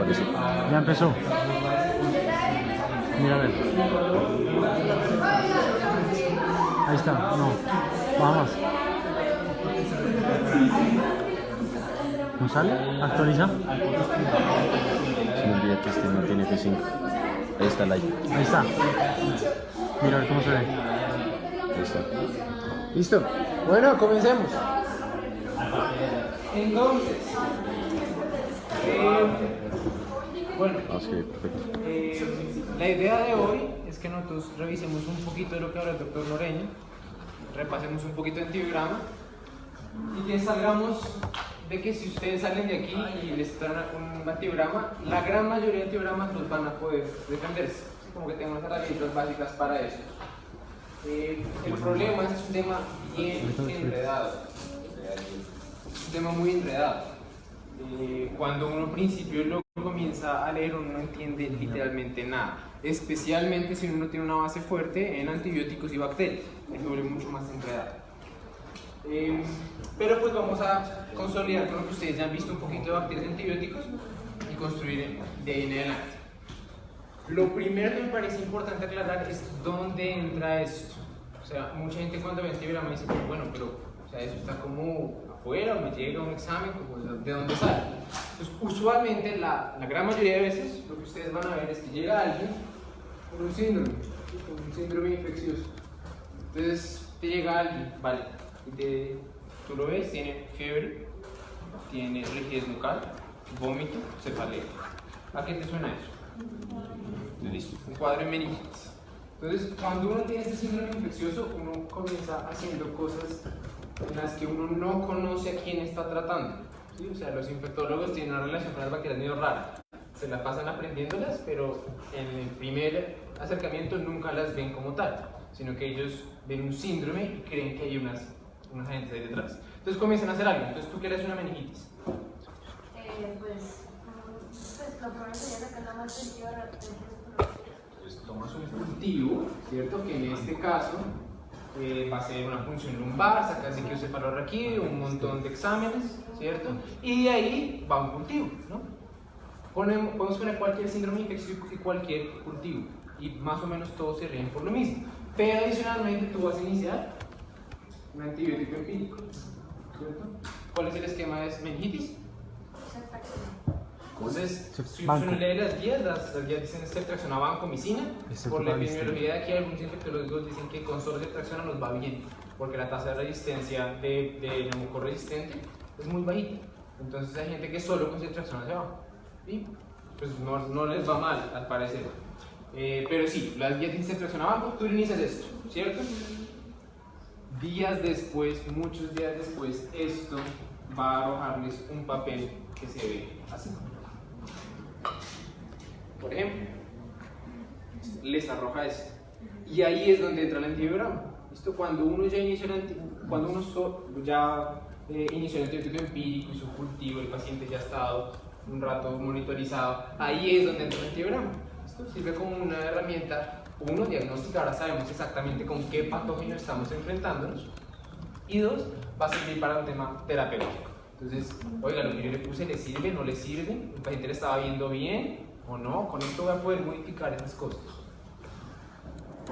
parece. Ya empezó. Mira a ver. Ahí está. No. Vamos. ¿No sale? ¿Actualiza? Se me olvida que este no tiene F5. Ahí está el like. Ahí está. Mira a ver cómo se ve. Ahí está. Listo. Bueno, comencemos. Entonces, bueno, Ah, sí, perfecto. la idea de hoy es que nosotros revisemos un poquito de lo que habla el doctor Noreño, repasemos un poquito de antibiograma y que salgamos de que si ustedes salen de aquí y les dan un antibiograma, la gran mayoría de antibiogramas los van a poder defenderse, como que tengan herramientas básicas para eso. El problema es un tema bien enredado, es un tema muy enredado. Cuando uno al principio lo comienza a leer, uno no entiende literalmente nada, especialmente si uno tiene una base fuerte en antibióticos y bacterias, se vuelve mucho más enredado. Pero pues vamos a consolidar con lo que ustedes ya han visto un poquito de bacterias y antibióticos y construir de ahí en adelante. Lo primero que me parece importante aclarar es dónde entra esto. O sea, mucha gente cuando ve antibiograma dice, bueno, pero o sea, eso está como afuera o me llega un examen, como ¿de dónde sale? Pues usualmente, la gran mayoría de veces, lo que ustedes van a ver es que llega alguien con un síndrome infeccioso. Entonces, te llega alguien, vale, y tú lo ves, tiene fiebre, tiene rigidez bucal, vómito, cefalea. ¿A qué te suena eso? Listo, un cuadro de meningitis. Entonces, cuando uno tiene este síndrome infeccioso, uno comienza haciendo cosas en las que uno no conoce a quién está tratando. ¿Sí? O sea, los infectólogos tienen una relación con las bacterias medio rara. Se la pasan aprendiéndolas, pero en el primer acercamiento nunca las ven como tal, sino que ellos ven un síndrome y creen que hay unos agentes ahí detrás. Entonces comienzan a hacer algo. Entonces, ¿tú qué eres una meningitis? Pues lo primero sería sacar la más sensible de la Pues tomas un cultivo, ¿cierto? Que en este caso va a ser una punción lumbar, sacas encefalorraquídeo, un montón de exámenes, ¿cierto? Y de ahí va un cultivo, ¿no? Podemos poner cualquier síndrome infeccioso y cualquier cultivo, y más o menos todos se rigen por lo mismo. Pero adicionalmente tú vas a iniciar un antibiótico empírico, ¿cierto? ¿Cuál es el esquema de meningitis? Entonces, si uno lee las guías dicen ceftriaxona vancomicina. Por la epidemiología de aquí, algunos infectólogos dicen que con solo ceftriaxona nos va bien, porque la tasa de resistencia de neumococo resistente es muy bajita. Entonces hay gente que solo con ceftriaxona se va. Y pues no les va mal, al parecer. Pero sí, las guías dicen ceftriaxona vanco, tú inicias esto, ¿cierto? Días después, muchos días después, esto va a arrojarles un papel que se ve así. Por ejemplo, les arroja esto. Y ahí es donde entra el antibiograma. ¿Listo? Cuando uno ya inició el antibiótico empírico y su cultivo, el paciente ya ha estado un rato monitorizado, ahí es donde entra el antibiograma. Esto sirve como una herramienta, uno, diagnóstica, ahora sabemos exactamente con qué patógeno estamos enfrentándonos, y dos, va a servir para un tema terapéutico. Entonces, oiga, lo que yo le puse, ¿le sirve? ¿No le sirve? ¿El paciente le estaba viendo bien o no? Con esto voy a poder modificar esas cosas.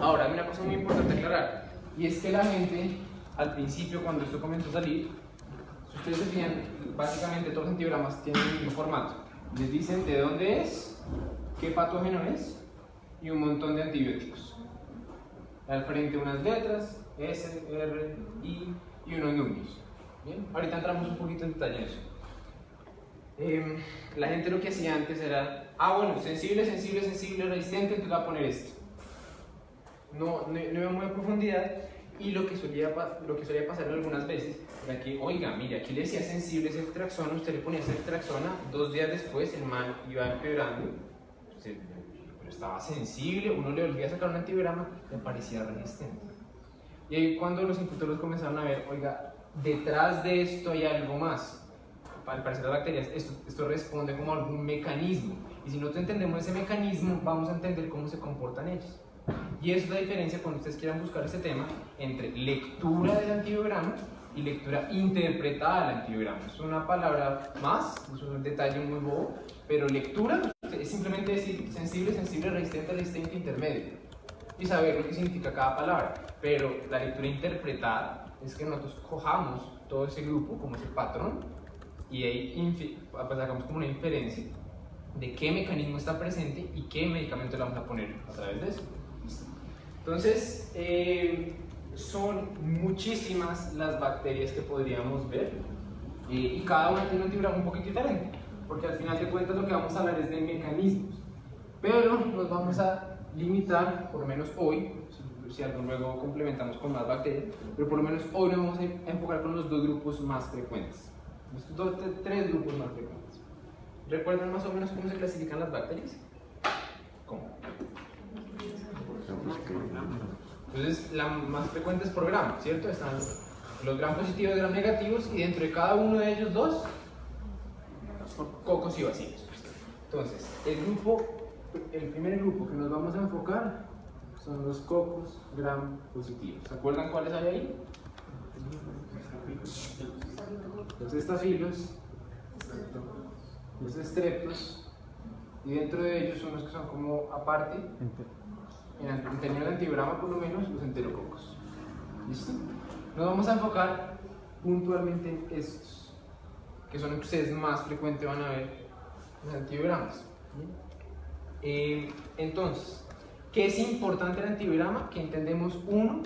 Ahora, hay una cosa muy importante aclarar, y es que la gente, al principio, cuando esto comenzó a salir, si ustedes se fijan, básicamente todos los antibiogramas tienen el mismo formato. Les dicen de dónde es, qué patógeno es, y un montón de antibióticos. Al frente unas letras, S, R, I y unos números. Bien, ahorita entramos un poquito en detalle en eso. La gente lo que hacía antes era, bueno, sensible, resistente, entonces va a poner esto. No iba muy a profundidad, y lo que solía pasar algunas veces era que, oiga, mire, aquí le decía sensible ceftriaxona, usted le ponía ceftriaxona, 2 días después el mal iba empeorando, pero estaba sensible, uno le volvía a sacar un antibiograma, le parecía resistente. Y ahí cuando los infectólogos comenzaron a ver, oiga, detrás de esto hay algo más. Al parecer las bacterias, esto responde como a algún mecanismo, y si nosotros entendemos ese mecanismo, vamos a entender cómo se comportan ellos. Y esa es la diferencia cuando ustedes quieran buscar ese tema entre lectura del antibiograma y lectura interpretada del antibiograma. Es una palabra más, es un detalle muy bobo, Pero lectura es simplemente decir sensible, sensible, resistente, resistente, intermedio. Y saber lo que significa cada palabra. Pero la lectura interpretada es que nosotros cojamos todo ese grupo como ese patrón y ahí sacamos como una inferencia de qué mecanismo está presente y qué medicamento le vamos a poner a través de eso. Entonces, son muchísimas las bacterias que podríamos ver y cada una tiene un antivirama un poquito diferente, porque al final de cuentas lo que vamos a hablar es de mecanismos, pero nos vamos a limitar, por lo menos hoy, si algo luego complementamos con más bacterias, pero por lo menos hoy nos vamos a enfocar con los dos grupos más frecuentes, los tres grupos más frecuentes. ¿Recuerdan más o menos cómo se clasifican las bacterias? ¿Cómo? Entonces, la más frecuente es por gramo, ¿cierto? Están los gram positivos y gram negativos, y dentro de cada uno de ellos dos, cocos y bacilos. Entonces, el primer grupo que nos vamos a enfocar son los cocos gram positivos. ¿Se acuerdan cuáles hay ahí? Los estafilos, los estreptos, y dentro de ellos son los que son como aparte, en términos de antivirama por lo menos, los enterococos. ¿Listo? Nos vamos a enfocar puntualmente en estos, que son los que ustedes más frecuentes van a ver en los antiviramas. Entonces, ¿qué es importante en el antivirama? Que entendemos, uno,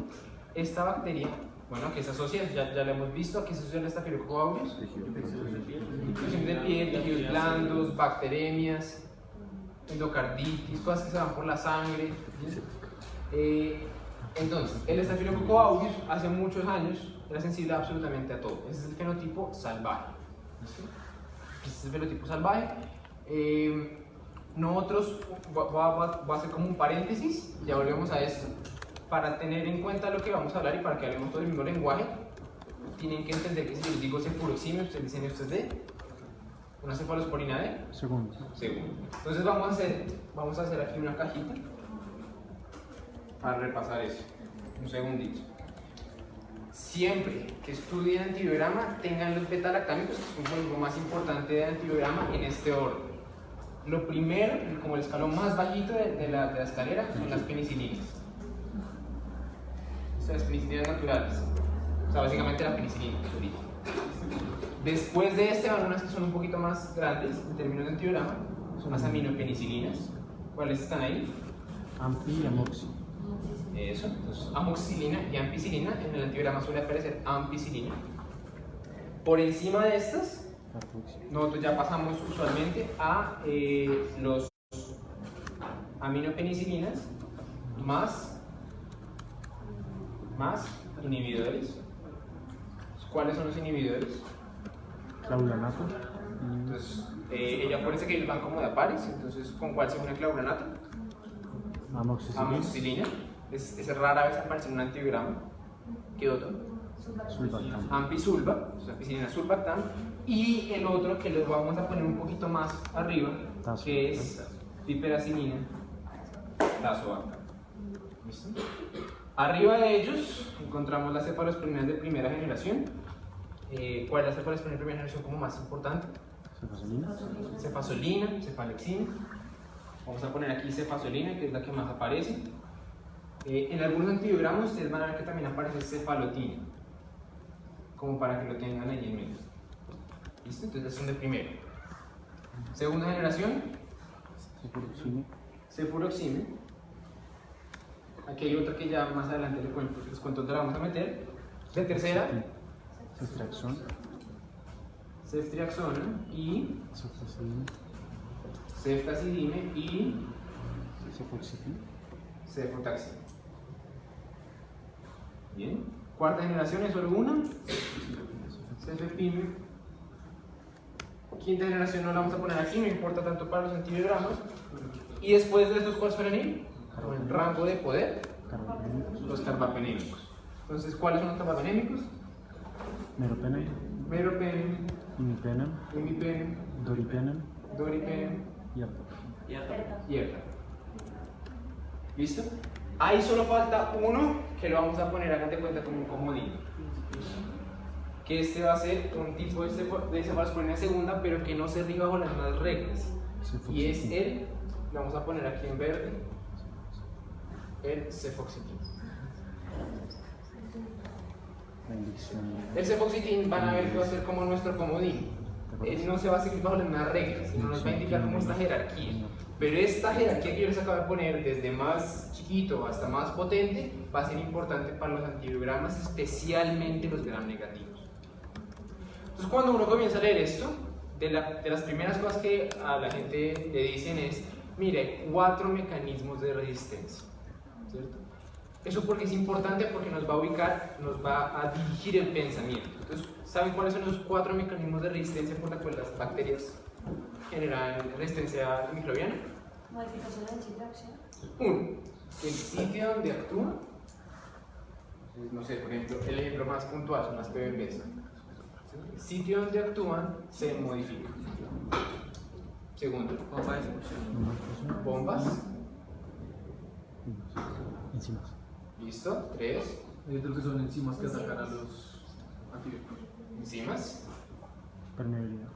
esta bacteria, bueno, que se asocia, ya la hemos visto, aquí se asocia el Staphylococcus aureus, infección de piel, tejidos blandos, bacteremias, endocarditis, cosas que se van por la sangre. Entonces, el Staphylococcus aureus hace muchos años era sensible absolutamente a todo. Ese es el fenotipo salvaje. Ese es el fenotipo salvaje. Nosotros, va a ser como un paréntesis, ya volvemos a esto. Para tener en cuenta lo que vamos a hablar y para que hablemos todo el mismo lenguaje, tienen que entender que si les digo cefuroximia, ustedes dicen esto es de una cefalosporina de Segundo. Entonces vamos a hacer aquí una cajita para repasar eso. Un segundito. Siempre que estudien antivirama, tengan los beta-lactámicos, que es lo más importante de antivirama, en este orden. Lo primero, como el escalón más bajito de la escalera, son las penicilinas. Las penicilinas naturales. O sea, básicamente la penicilina, que origen. Después de este van unas que son un poquito más grandes en términos de antivirama, son las aminopenicilinas. ¿Cuáles están ahí? Ampi y amoxi. Eso, entonces amoxicilina y ampicilina. En el antivirama suele aparecer ampicilina. Por encima de estas, nosotros ya pasamos usualmente a los aminopenicilinas más inhibidores. ¿Cuáles son los inhibidores? Clavulanato. Entonces, acuérdense que ellos van como de a pares. Entonces, ¿con cuál se une el clavulanato? Amoxicilina. Es rara vez aparece en un antivirama. ¿Qué otro? Sulbactam. Ampisulva, o sea, ampicilina sulbactam. Y el otro que les vamos a poner un poquito más arriba, que es piperacilina tazobactam. ¿Listo? Arriba de ellos encontramos las cefalosporinas de primera generación. ¿Cuál es la cefalosporina de primera generación como más importante? Cefasolina, cefalexina. Vamos a poner aquí cefasolina, que es la que más aparece. En algunos antivigramas ustedes van a ver que también aparece cefalotina, como para que lo tengan ahí en medio. ¿Listo? Entonces son de primero. Segunda generación, cefuroxime. Aquí hay otra que ya más adelante les cuento dónde la vamos a meter. De tercera, ceftriaxona y ceftazidime y cefotaxima. Bien. Cuarta generación es solo una, cefepime. Quinta generación no la vamos a poner aquí, no importa tanto para los antivigramas. Y después de estos, ¿cuáles suelen ir? Con el rango de poder, los carbapenémicos. Entonces, ¿cuáles son los carbapenémicos? Meropenem, imipenem, doripenem y erta. ¿Listo? Ahí solo falta uno que lo vamos a poner, hagan de cuenta, como un comodín. Que este va a ser un tipo de cefalosporina segunda, pero que no se rige bajo las mismas reglas. y es el, lo vamos a poner aquí en verde, el cefoxitin. La inyección. El cefoxitin van a ver que va a ser como nuestro comodín. No se va a seguir bajo las mismas reglas, sino nos va a indicar como esta jerarquía. Pero esta jerarquía que yo les acabo de poner, desde más chiquito hasta más potente, va a ser importante para los antibiogramas, especialmente los gram negativos. Entonces, cuando uno comienza a leer esto, de las primeras cosas que a la gente le dicen es: mire, hay 4 mecanismos de resistencia, ¿cierto? Eso porque es importante, porque nos va a ubicar, nos va a dirigir el pensamiento. Entonces, ¿saben cuáles son los 4 mecanismos de resistencia por los cuales las bacterias generan resistencia microbiana? Modificación del chip de acción. 1. El sitio donde actúa, no sé, por ejemplo, el ejemplo más puntual son las PBPs. El sitio donde actúan se modifica. Segundo, bombas. Enzimas. Listo. 3. Hay otros que son enzimas que atacan a los antibióticos. Enzimas. Permeabilidad.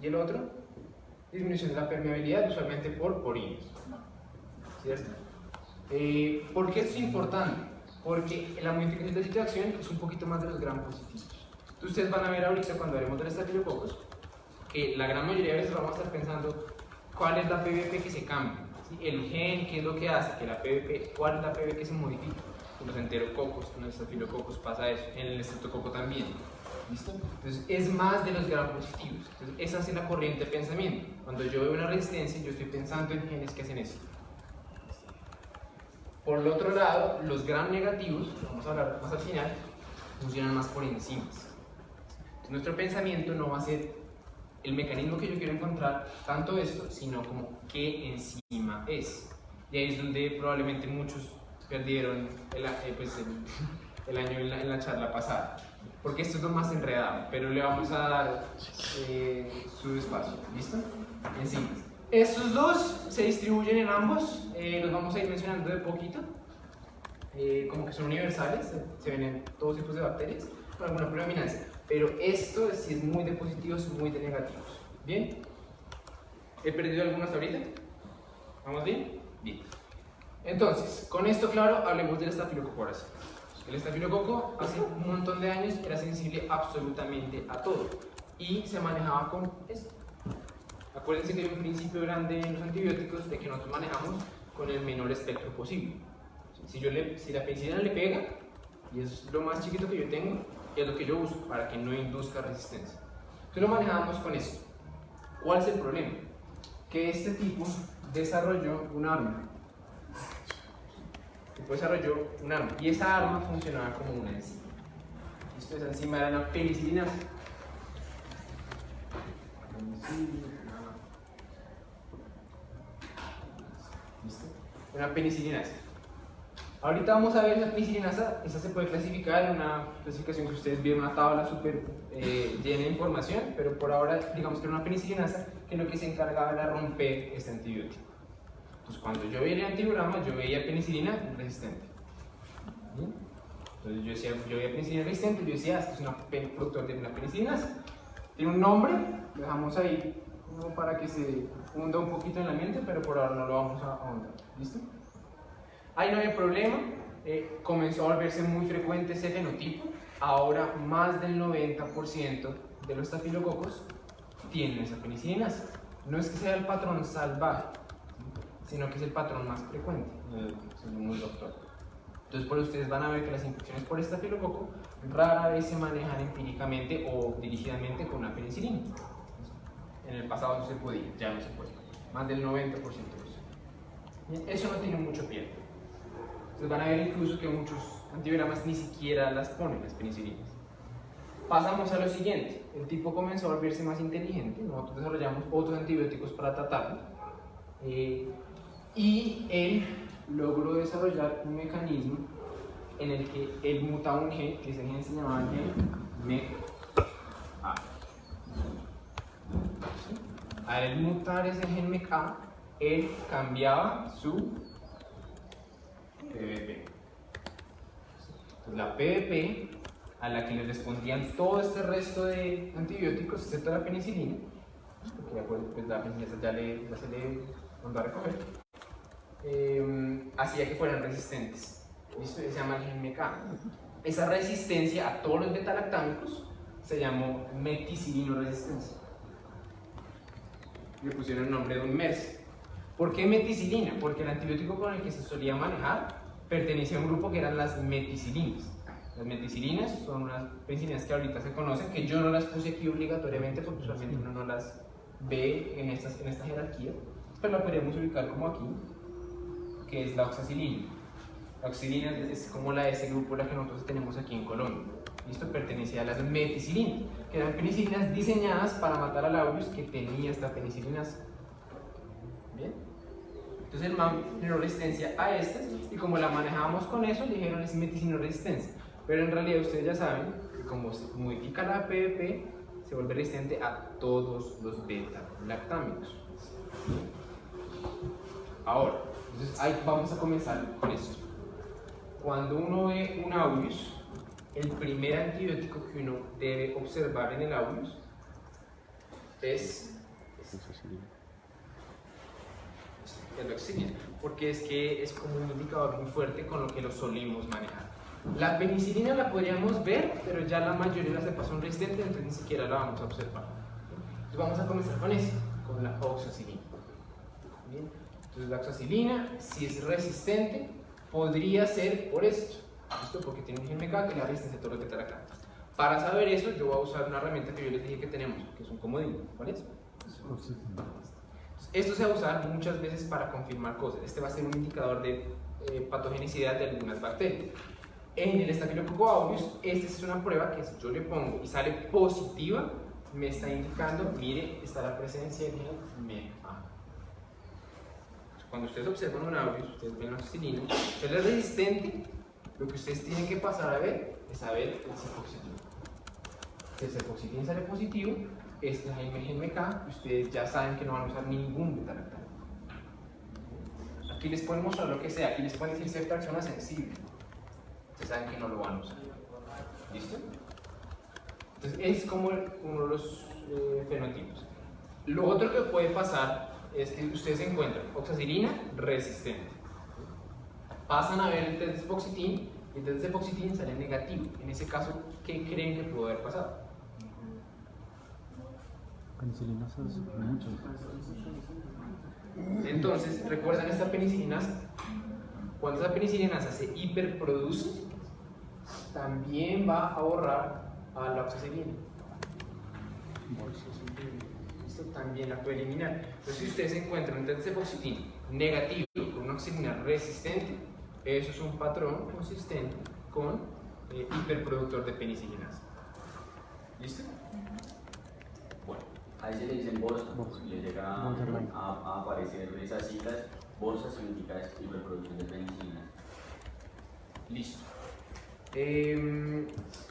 Y el otro, disminución de la permeabilidad, usualmente por porinos. ¿Cierto? ¿Por qué esto es importante? Porque la modificación del sitio de acción es un poquito más de los gram positivos. Entonces, ustedes van a ver ahorita, cuando hablemos del estafilococos, que la gran mayoría de veces vamos a estar pensando cuál es la PBP que se cambia. ¿Sí? El gen, qué es lo que hace que la PBP, cuál es la PBP que se modifica. En los enterococos, en los estafilococos pasa eso, en el estreptococo también. ¿Listo? Entonces es más de los gram positivos. Entonces esa es la corriente de pensamiento. Cuando yo veo una resistencia, yo estoy pensando en genes que hacen esto. Por el otro lado, los gram negativos, que vamos a hablar más al final, funcionan más por enzimas. Entonces, nuestro pensamiento no va a ser el mecanismo que yo quiero encontrar, tanto esto, sino como qué enzima es. Y ahí es donde probablemente muchos perdieron el año en la charla pasada. Porque esto es lo más enredado, pero le vamos a dar su espacio. ¿Listo? Enzimas. Estos dos se distribuyen en ambos, los vamos a ir mencionando de poquito, como que son universales, se ven en todos tipos de bacterias, con alguna predominancia. Pero esto sí es muy de positivos, muy de negativos. ¿Bien? ¿He perdido algunos ahorita? ¿Vamos bien? Bien. Entonces, con esto claro, hablemos del estafilococo ahora sí. El estafilococo hace un montón de años era sensible absolutamente a todo y se manejaba con esto. Acuérdense que hay un principio grande en los antibióticos de que nosotros manejamos con el menor espectro posible. Si la penicilina le pega, y es lo más chiquito que yo tengo, es lo que yo uso para que no induzca resistencia. Entonces lo manejamos con esto. ¿Cuál es el problema? Que este tipo desarrolló un arma. Y esa arma funcionaba como una enzima. Esa enzima era la penicilinasa. ¿Listo? Una penicilinasa. Ahorita vamos a ver la penicilinasa. Esa se puede clasificar en una clasificación que ustedes vieron, una tabla súper llena de información, pero por ahora digamos que era una penicilinasa que lo que se encargaba era romper este antibiótico. Entonces, cuando yo veía el antibiograma, yo veía penicilina resistente. ¿Sí? Entonces, yo veía penicilina resistente, yo decía, esto es un productor de una penicilinasa. Tiene un nombre, lo dejamos ahí como para que se hunda un poquito en la mente, pero por ahora no lo vamos a ahondar. ¿Listo? Ahí no hay problema, comenzó a volverse muy frecuente ese fenotipo. Ahora, más del 90% de los estafilococos tienen esa penicilinasa. No es que sea el patrón salvaje, sino que es el patrón más frecuente, según el doctor. Entonces, por ustedes van a ver que las infecciones por estafilococo rara vez se manejan empíricamente o dirigidamente con una penicilina. En el pasado no se podía, ya no se puede. Más del 90% de eso. Eso no tiene mucho pie. Entonces van a ver incluso que muchos antibiogramas ni siquiera las ponen, las penicilinas. Pasamos a lo siguiente. El tipo comenzó a volverse más inteligente. Nosotros desarrollamos otros antibióticos para tratarlo. Y él logró desarrollar un mecanismo en el que él mutaba un gen, que ese gen se llamaba gen MECA. Al mutar ese gen MECA, él cambiaba su PBP. Entonces, la PBP, a la que le respondían todo este resto de antibióticos, excepto la penicilina, pues la penicilina ya se le mandó a recoger, hacía que fueran resistentes. ¿Listo? Se llama el gen MK. Esa resistencia a todos los beta-lactámicos se llamó meticilino-resistencia. Le pusieron el nombre de un MERS. ¿Por qué meticilina? Porque el antibiótico con el que se solía manejar pertenecía a un grupo que eran las meticilinas. Las meticilinas son unas penicilinas que ahorita se conocen, que yo no las puse aquí obligatoriamente porque usualmente uno no las ve en esta jerarquía, pero la podríamos ubicar como aquí, que es la oxacilina. La oxacilina es como la de ese grupo, la que nosotros tenemos aquí en Colombia. ¿Listo? Pertenecía a las meticilinas, que eran penicilinas diseñadas para matar al aureus que tenía esta penicilinas. ¿Bien? Entonces el MAM generó resistencia a estas y como la manejábamos con eso, le dijeron es meticilino-resistencia. Pero en realidad ustedes ya saben que como se modifica la PDP, se vuelve resistente a todos los beta-lactámicos. Ahora, entonces ahí vamos a comenzar con esto. Cuando uno ve un aureus, el primer antibiótico que uno debe observar en el aureus es la oxacilina, porque es que es como un indicador muy fuerte con lo que lo solimos manejar. La penicilina la podríamos ver, pero ya la mayoría de las cepas son resistentes, entonces ni siquiera la vamos a observar. Entonces vamos a comenzar con eso, con la oxacilina. Bien. Entonces la oxacilina, si es resistente, podría ser por esto. ¿Listo? Porque tiene un gen MK que es la resistencia a todo lo que está acá. Para saber eso, yo voy a usar una herramienta que yo les dije que tenemos, que es un comodín. ¿Cuál es? Esto se va a usar muchas veces para confirmar cosas. Este va a ser un indicador de patogenicidad de algunas bacterias. En el Staphylococcus aureus, esta es una prueba que si yo le pongo y sale positiva, me está indicando, mire, está la presencia del gen MA. Cuando ustedes observan un aureus, ustedes ven la oxacilina, si es resistente, lo que ustedes tienen que pasar a ver es a ver el cefoxitin. Si el cefoxitin sale positivo, este es el gen MK, y ustedes ya saben que no van a usar ningún beta-lactámico. Aquí les pueden mostrar lo que sea, aquí les pueden decir ceftriaxona sensible. Ustedes saben que no lo van a usar. ¿Listo? Entonces es como uno de los fenotipos. Lo otro que puede pasar es que ustedes encuentran oxacilina resistente. Pasan a ver el test de cefoxitin y el test de cefoxitin sale negativo. En ese caso, ¿qué creen que pudo haber pasado? Penicilinas es mucho. Entonces, ¿recuerdan esta penicilinasa? Cuando esa penicilinasa se hiperproduce, también va a borrar a la oxacilina. Esto también la puede eliminar. Entonces, si ustedes encuentran un test de cefoxitin negativo con una oxacilina resistente, eso es un patrón consistente con hiperproductor de penicilinasa. ¿Listo? Bueno. Ahí se le dicen bolsas, le llega a aparecer esas siglas. Bolsa significa hiperproducción de penicilinas. Listo.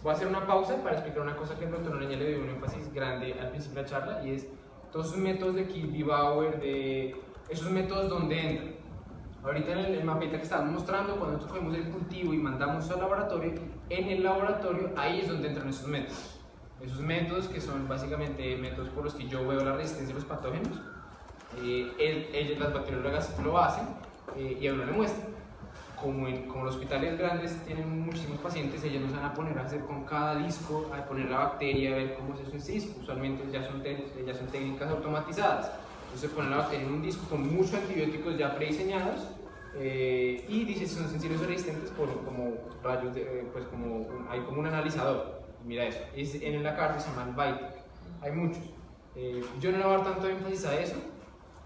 Voy a hacer una pausa para explicar una cosa que el doctor Noreña le dio un énfasis grande al principio de la charla, y es todos esos métodos de Kilby-Bauer, de esos métodos donde entran. Ahorita en el mapita que estábamos mostrando, cuando nosotros cogemos el cultivo y mandamos al laboratorio, en el laboratorio ahí es donde entran esos métodos. Esos métodos que son básicamente métodos por los que yo veo la resistencia de los patógenos. Las bacteriólogas lo hacen y a uno le muestran. Como los hospitales grandes tienen muchísimos pacientes, ellos nos van a poner a hacer con cada disco, a poner la bacteria, a ver cómo es eso en disco. Usualmente ya son técnicas automatizadas. Entonces ponen la bacteria en un disco con muchos antibióticos ya prediseñados y dice si son sensibles o resistentes por como rayos, hay como un analizador. Mira eso, en la carta se llaman Vitek, hay muchos. Yo no le voy a dar tanto énfasis a eso,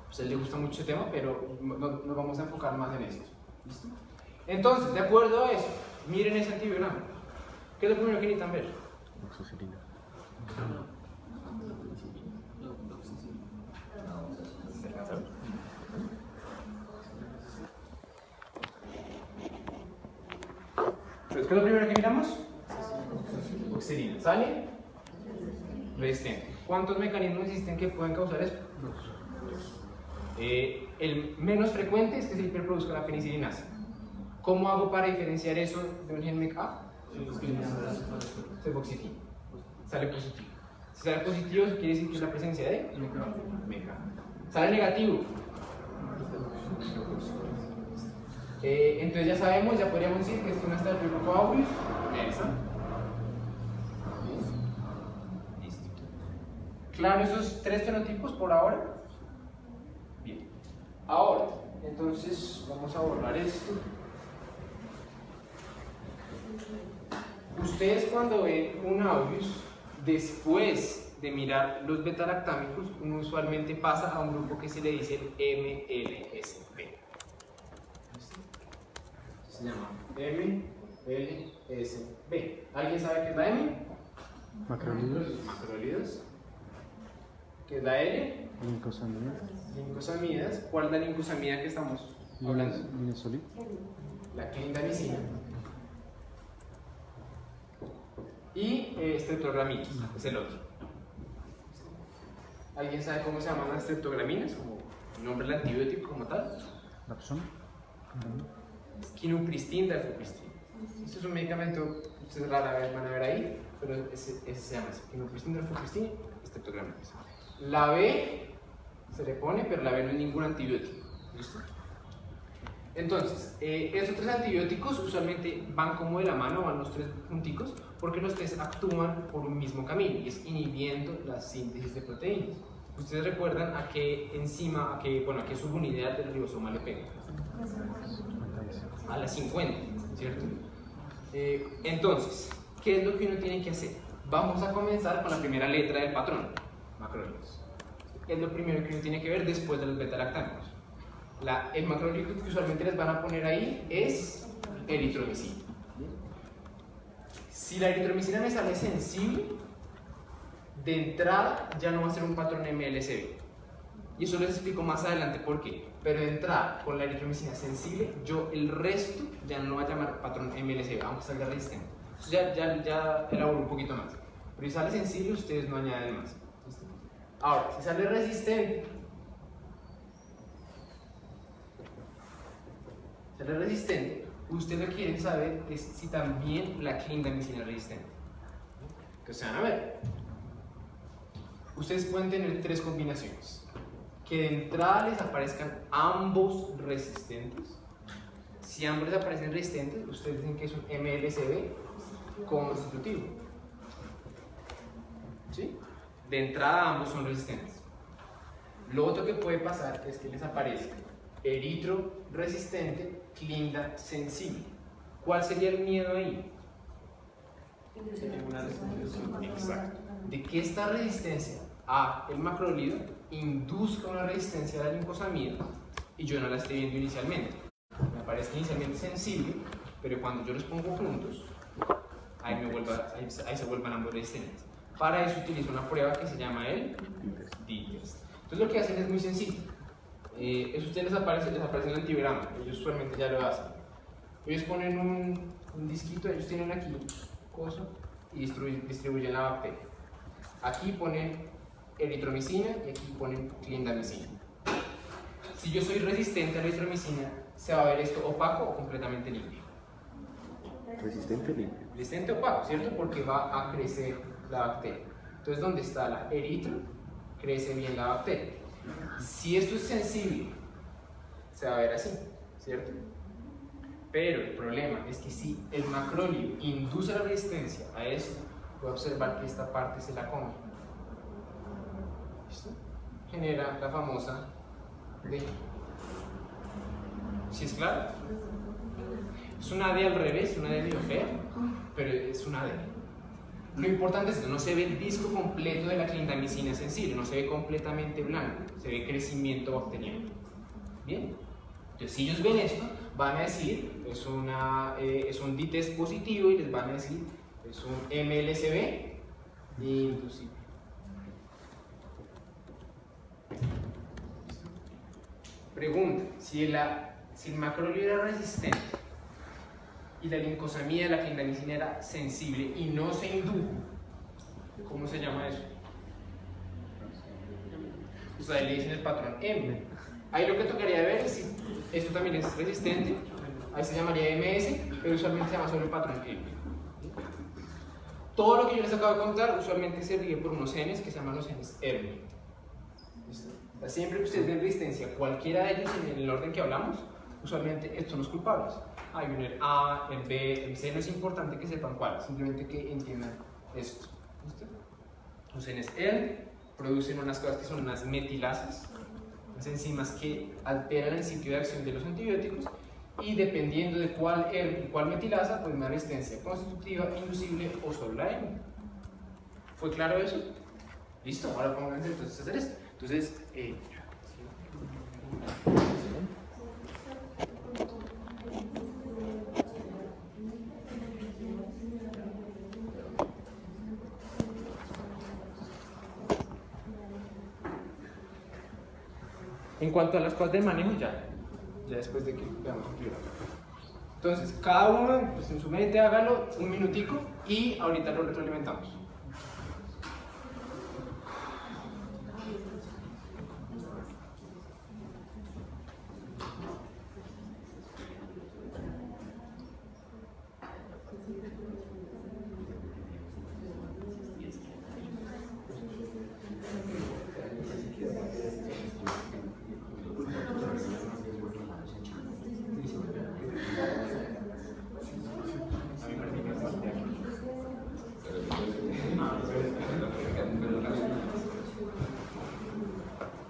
pues a él le gusta mucho ese tema, pero nos vamos a enfocar más en esto. ¿Listo? Entonces, de acuerdo a eso, miren ese antibiograma. ¿Qué es lo primero que necesitan ver? Oxacilina. Entonces, ¿qué es lo primero que miramos? Oxacilina. ¿Sale? Resistente. ¿Cuántos mecanismos existen que pueden causar eso? Dos. El menos frecuente es que se hiperproduzca la penicilinasa. ¿Cómo hago para diferenciar eso de un gen MK? Cefoxitin. Sale positivo. Si sale positivo, quiere decir que es la presencia de meca. Sale negativo. Entonces ya sabemos, ya podríamos decir que esto no está del grupo aureus. Listo. Claro, esos tres fenotipos por ahora. Bien. Ahora, entonces vamos a borrar esto. Ustedes cuando ven un aureus, después de mirar los beta-lactámicos, uno usualmente pasa a un grupo que se le dice MLSB. Se llama MLSB. ¿Alguien sabe qué es la M? Macrolídeos, Macrolídeos. ¿Qué es la L? lincosamidas, Lincosamidas. ¿Cuál es la lincosamida que estamos hablando? linesolid, La clindamicina. Y streptograminas, es el otro. ¿Alguien sabe cómo se llaman las streptograminas? Como el nombre del antibiótico como tal. Dapsón, Quinupristin, diflupristin. Este es un medicamento que ustedes rara vez van a ver ahí, pero ese se llama así. Quinupristin, diflupristin, streptograminas. La B se le pone, pero la B no es ningún antibiótico. ¿Listo? Entonces, esos tres antibióticos usualmente van como de la mano, van los tres junticos, porque los tres actúan por un mismo camino y es inhibiendo la síntesis de proteínas. Ustedes recuerdan a qué enzima, a qué subunidad del ribosoma le pega. A la 50, ¿cierto? Entonces, ¿qué es lo que uno tiene que hacer? Vamos a comenzar con la primera letra del patrón, macrolídeos. Es lo primero que uno tiene que ver después de los beta-lactámicos. El macrolíquido que usualmente les van a poner ahí es eritromicina. Si la eritromicina me sale sensible, de entrada ya no va a ser un patrón MLSB. Y eso les explico más adelante por qué. Pero de entrada, con la eritromicina sensible, yo el resto ya no lo voy a llamar patrón MLSB, aunque salga resistente. Entonces ya elaboro un poquito más. Pero si sale sensible, ustedes no añaden más. ¿Listo? Ahora, si sale resistente, ustedes lo que quieren saber es si también la clindamicina es resistente. Entonces van a ver. Ustedes pueden tener tres combinaciones. Que de entrada les aparezcan ambos resistentes. Si ambos les aparecen resistentes, ustedes dicen que es un MLSB constitutivo. ¿Sí? De entrada ambos son resistentes. Lo otro que puede pasar es que les aparezca eritro resistente, clinda sensible. ¿Cuál sería el miedo ahí? Exacto. De que esta resistencia a el macrolídeo induzca una resistencia a la lincosamida y yo no la esté viendo inicialmente. Me parece inicialmente sensible, pero cuando yo los pongo juntos, ahí se vuelvan ambos resistentes. Para eso utilizo una prueba que se llama el D-test. Entonces lo que hacen es muy sencillo. Eso a ustedes les aparece en el antigrama, ellos usualmente ya lo hacen. Ellos ponen un disquito, ellos tienen aquí cosa y distribuyen la bacteria. Aquí ponen eritromicina y aquí ponen clindamicina. Si yo soy resistente a la eritromicina, ¿se va a ver esto opaco o completamente limpio? Resistente limpio. Resistente opaco, ¿cierto? Porque va a crecer la bacteria. Entonces, donde está la eritro, crece bien la bacteria. Si esto es sensible, se va a ver así, ¿cierto? Pero el problema es que si el macrolídeo induce la resistencia a esto, voy a observar que esta parte se la come. ¿Listo? Genera la famosa D. ¿Sí es claro? Es una D al revés, una D medio fea, pero es una D. Lo importante es que no se ve el disco completo de la clindamicina sensible, no se ve completamente blanco, se ve crecimiento bacteriano. Bien, entonces si ellos ven esto, van a decir es un D-test positivo y les van a decir es un MLSB inducible. Pregunta, si el macrolídeo era resistente y la lincosamida de la clindamicina era sensible y no se indujo, ¿cómo se llama eso? Pues ahí le dicen el patrón M. Ahí lo que tocaría ver es si esto también es resistente, ahí se llamaría MS, pero usualmente se llama solo el patrón M. Todo lo que yo les acabo de contar usualmente se rige por unos genes que se llaman los genes ERM. ¿Listo? O sea, siempre que ustedes ven resistencia, cualquiera de ellos en el orden que hablamos, usualmente estos son los culpables. Hay un el A, el B, el C, no es importante que sepan cuál, simplemente que entiendan esto. ¿Listo? Los genes ERM producen unas cosas que son unas metilasas, unas enzimas que alteran el sitio de acción de los antibióticos, y dependiendo de cuál ERM y cuál metilasa, pues una resistencia constitutiva, inducible o solo la M. ¿Fue claro eso? Listo, ahora pónganse entonces a hacer esto. Entonces, en cuanto a las cosas del manejo, ya después de que veamos un video. Entonces, cada uno pues, en su mente hágalo un minutico y ahorita lo retroalimentamos.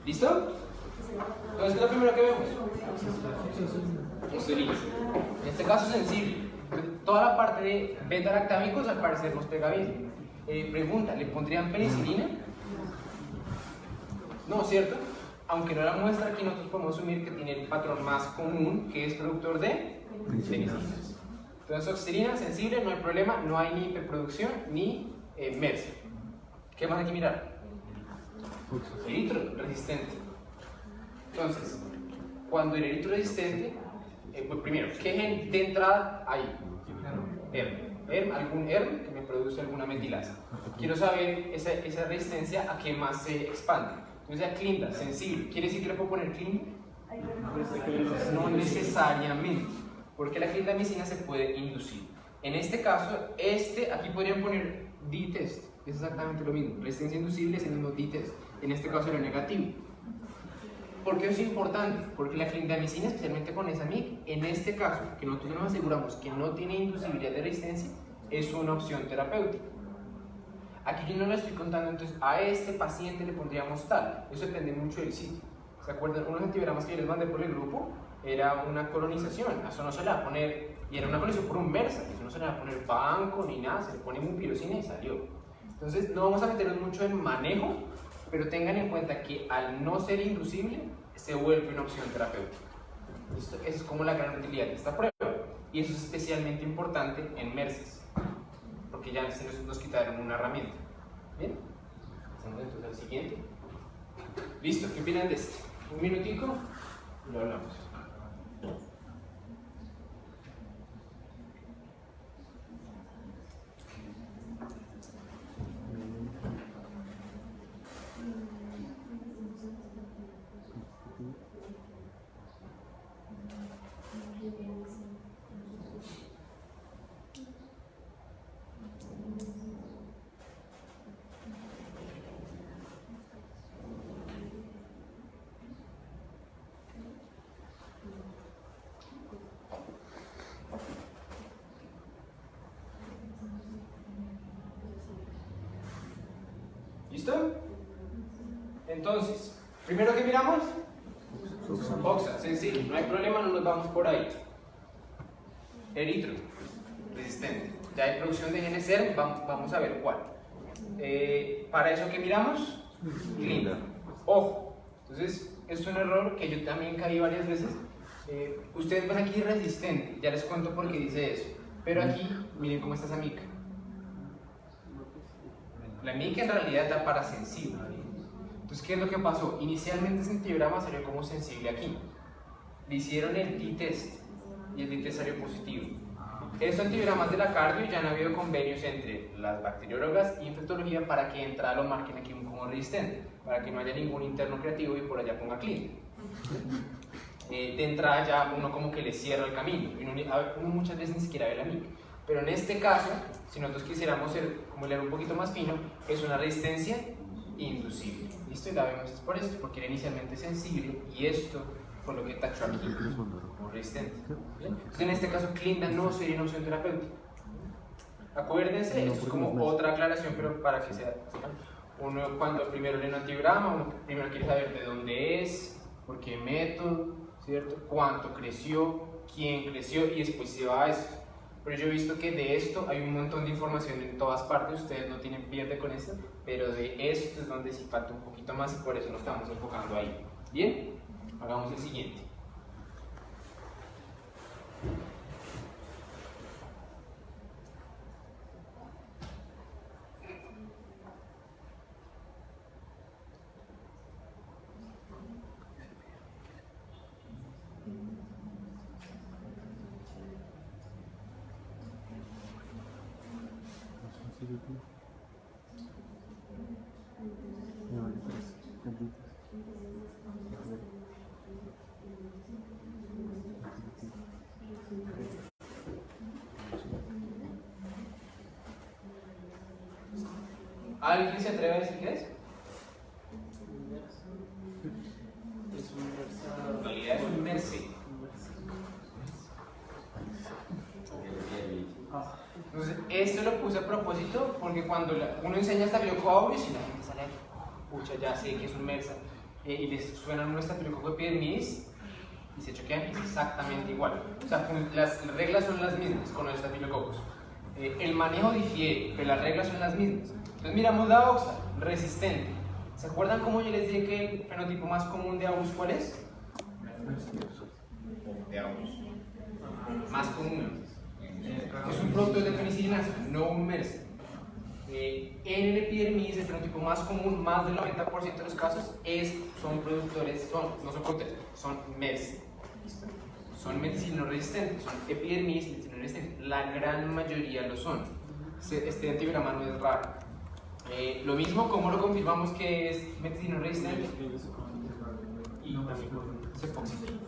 ¿Listo? Entonces, ¿qué es lo primero que vemos? Oxalina. En este caso sensible. Toda la parte de beta-lactámicos al parecer nos pega bien. Pregunta, ¿le pondrían penicilina? No, ¿cierto? Aunque no la muestra, aquí nosotros podemos asumir que tiene el patrón más común, que es productor de penicilinas. Entonces, oxalina sensible, no hay problema, no hay ni hiperproducción ni MERS. ¿Qué más hay que mirar? Eritro resistente. Entonces, cuando el eritro resistente, pues primero, ¿qué gen de entrada hay? Algún ERM que me produce alguna metilasa. Quiero saber esa resistencia a qué más se expande. Entonces, a clinda, sensible. ¿Quiere decir que le puedo poner clinda? No necesariamente, porque la clindamicina se puede inducir. En este caso, aquí podrían poner D-test, es exactamente lo mismo. Resistencia inducible es el mismo D-test. En este caso era negativo. ¿Por qué es importante? Porque la clindamicina, especialmente con esa MIC, en este caso, que nosotros nos aseguramos que no tiene inducibilidad de resistencia, es una opción terapéutica. Aquí yo no le estoy contando, entonces a este paciente le pondríamos tal. Eso depende mucho del sitio. ¿Se acuerdan? Unos antiviromas que yo les mandé por el grupo era una colonización. A eso no se le va a poner, y era una colonización por un Versa, eso no se le va a poner banco ni nada, se le pone mupirocina y salió. Entonces no vamos a meternos mucho en manejo, pero tengan en cuenta que al no ser inducible, se vuelve una opción terapéutica. Esa es como la gran utilidad de esta prueba. Y eso es especialmente importante en MERSES, porque ya nos quitaron una herramienta. Bien, pasamos entonces al siguiente. Listo, ¿qué opinan de este? Un minutico y lo hablamos. ¿Listo? Entonces, primero que miramos, Oxa, sencillo, no hay problema, no nos vamos por ahí. Eritro, resistente. Ya hay producción de genes ERM, vamos a ver cuál. Para eso que miramos, Clinda. Ojo, entonces es un error que yo también caí varias veces. Ustedes ven aquí resistente, ya les cuento por qué dice eso. Pero aquí, miren cómo está esa mica. La mica en realidad da para sensible. Entonces, ¿qué es lo que pasó? Inicialmente ese antibiograma salió como sensible aquí. Le hicieron el D-test y el D-test salió positivo. Estos antibiogramas de la cardio ya han habido convenios entre las bacteriólogas y infectología para que de entrada lo marquen aquí como resistente, para que no haya ningún interno creativo y por allá ponga clean. De entrada ya uno como que le cierra el camino. Uno muchas veces ni siquiera ve la mica. Pero en este caso, si nosotros quisiéramos como leer un poquito más fino, es una resistencia inducible. ¿Listo? Y la vemos es por esto, porque era inicialmente sensible y esto fue lo que tachó aquí como resistente. ¿Bien? Entonces, en este caso, Clinda no sería una opción terapéutica. Acuérdense, esto es como otra aclaración, pero para que sepan. Uno cuando primero lee un antigrama, uno primero quiere saber de dónde es, por qué método, ¿cierto? Cuánto creció, quién creció y después se va a esto. Pero yo he visto que de esto hay un montón de información en todas partes, ustedes no tienen pierde con esto, pero de esto es donde sí falta un poquito más y por eso nos estamos enfocando ahí. Bien, hagamos el siguiente. ¿Alguien se atreve a decir qué es? En realidad es un merced. Entonces, esto lo puse a propósito porque cuando uno enseña estafilococcus y la gente sale aquí, pucha, ya sé que es un mersa, y les suena un estafilococcus epidermidis y se choquean, es exactamente igual. O sea, las reglas son las mismas con el estafilococcus. El manejo difiere, pero las reglas son las mismas. Entonces, miramos la oxa, resistente. ¿Se acuerdan cómo yo les dije que el fenotipo más común de AUS cuál es? De AUS. Más común. Es un producto de penicillinasa, no un MERS. En el epidermis, el fenotipo más común, más del 90% de los casos, son productores, no son productores, son MERS. Son meticilino resistentes, son epidermis, meticilino resistentes. La gran mayoría lo son. Este antigrama no es raro. Lo mismo, ¿cómo lo confirmamos que es meticilino resistente? Y también cefoxitin.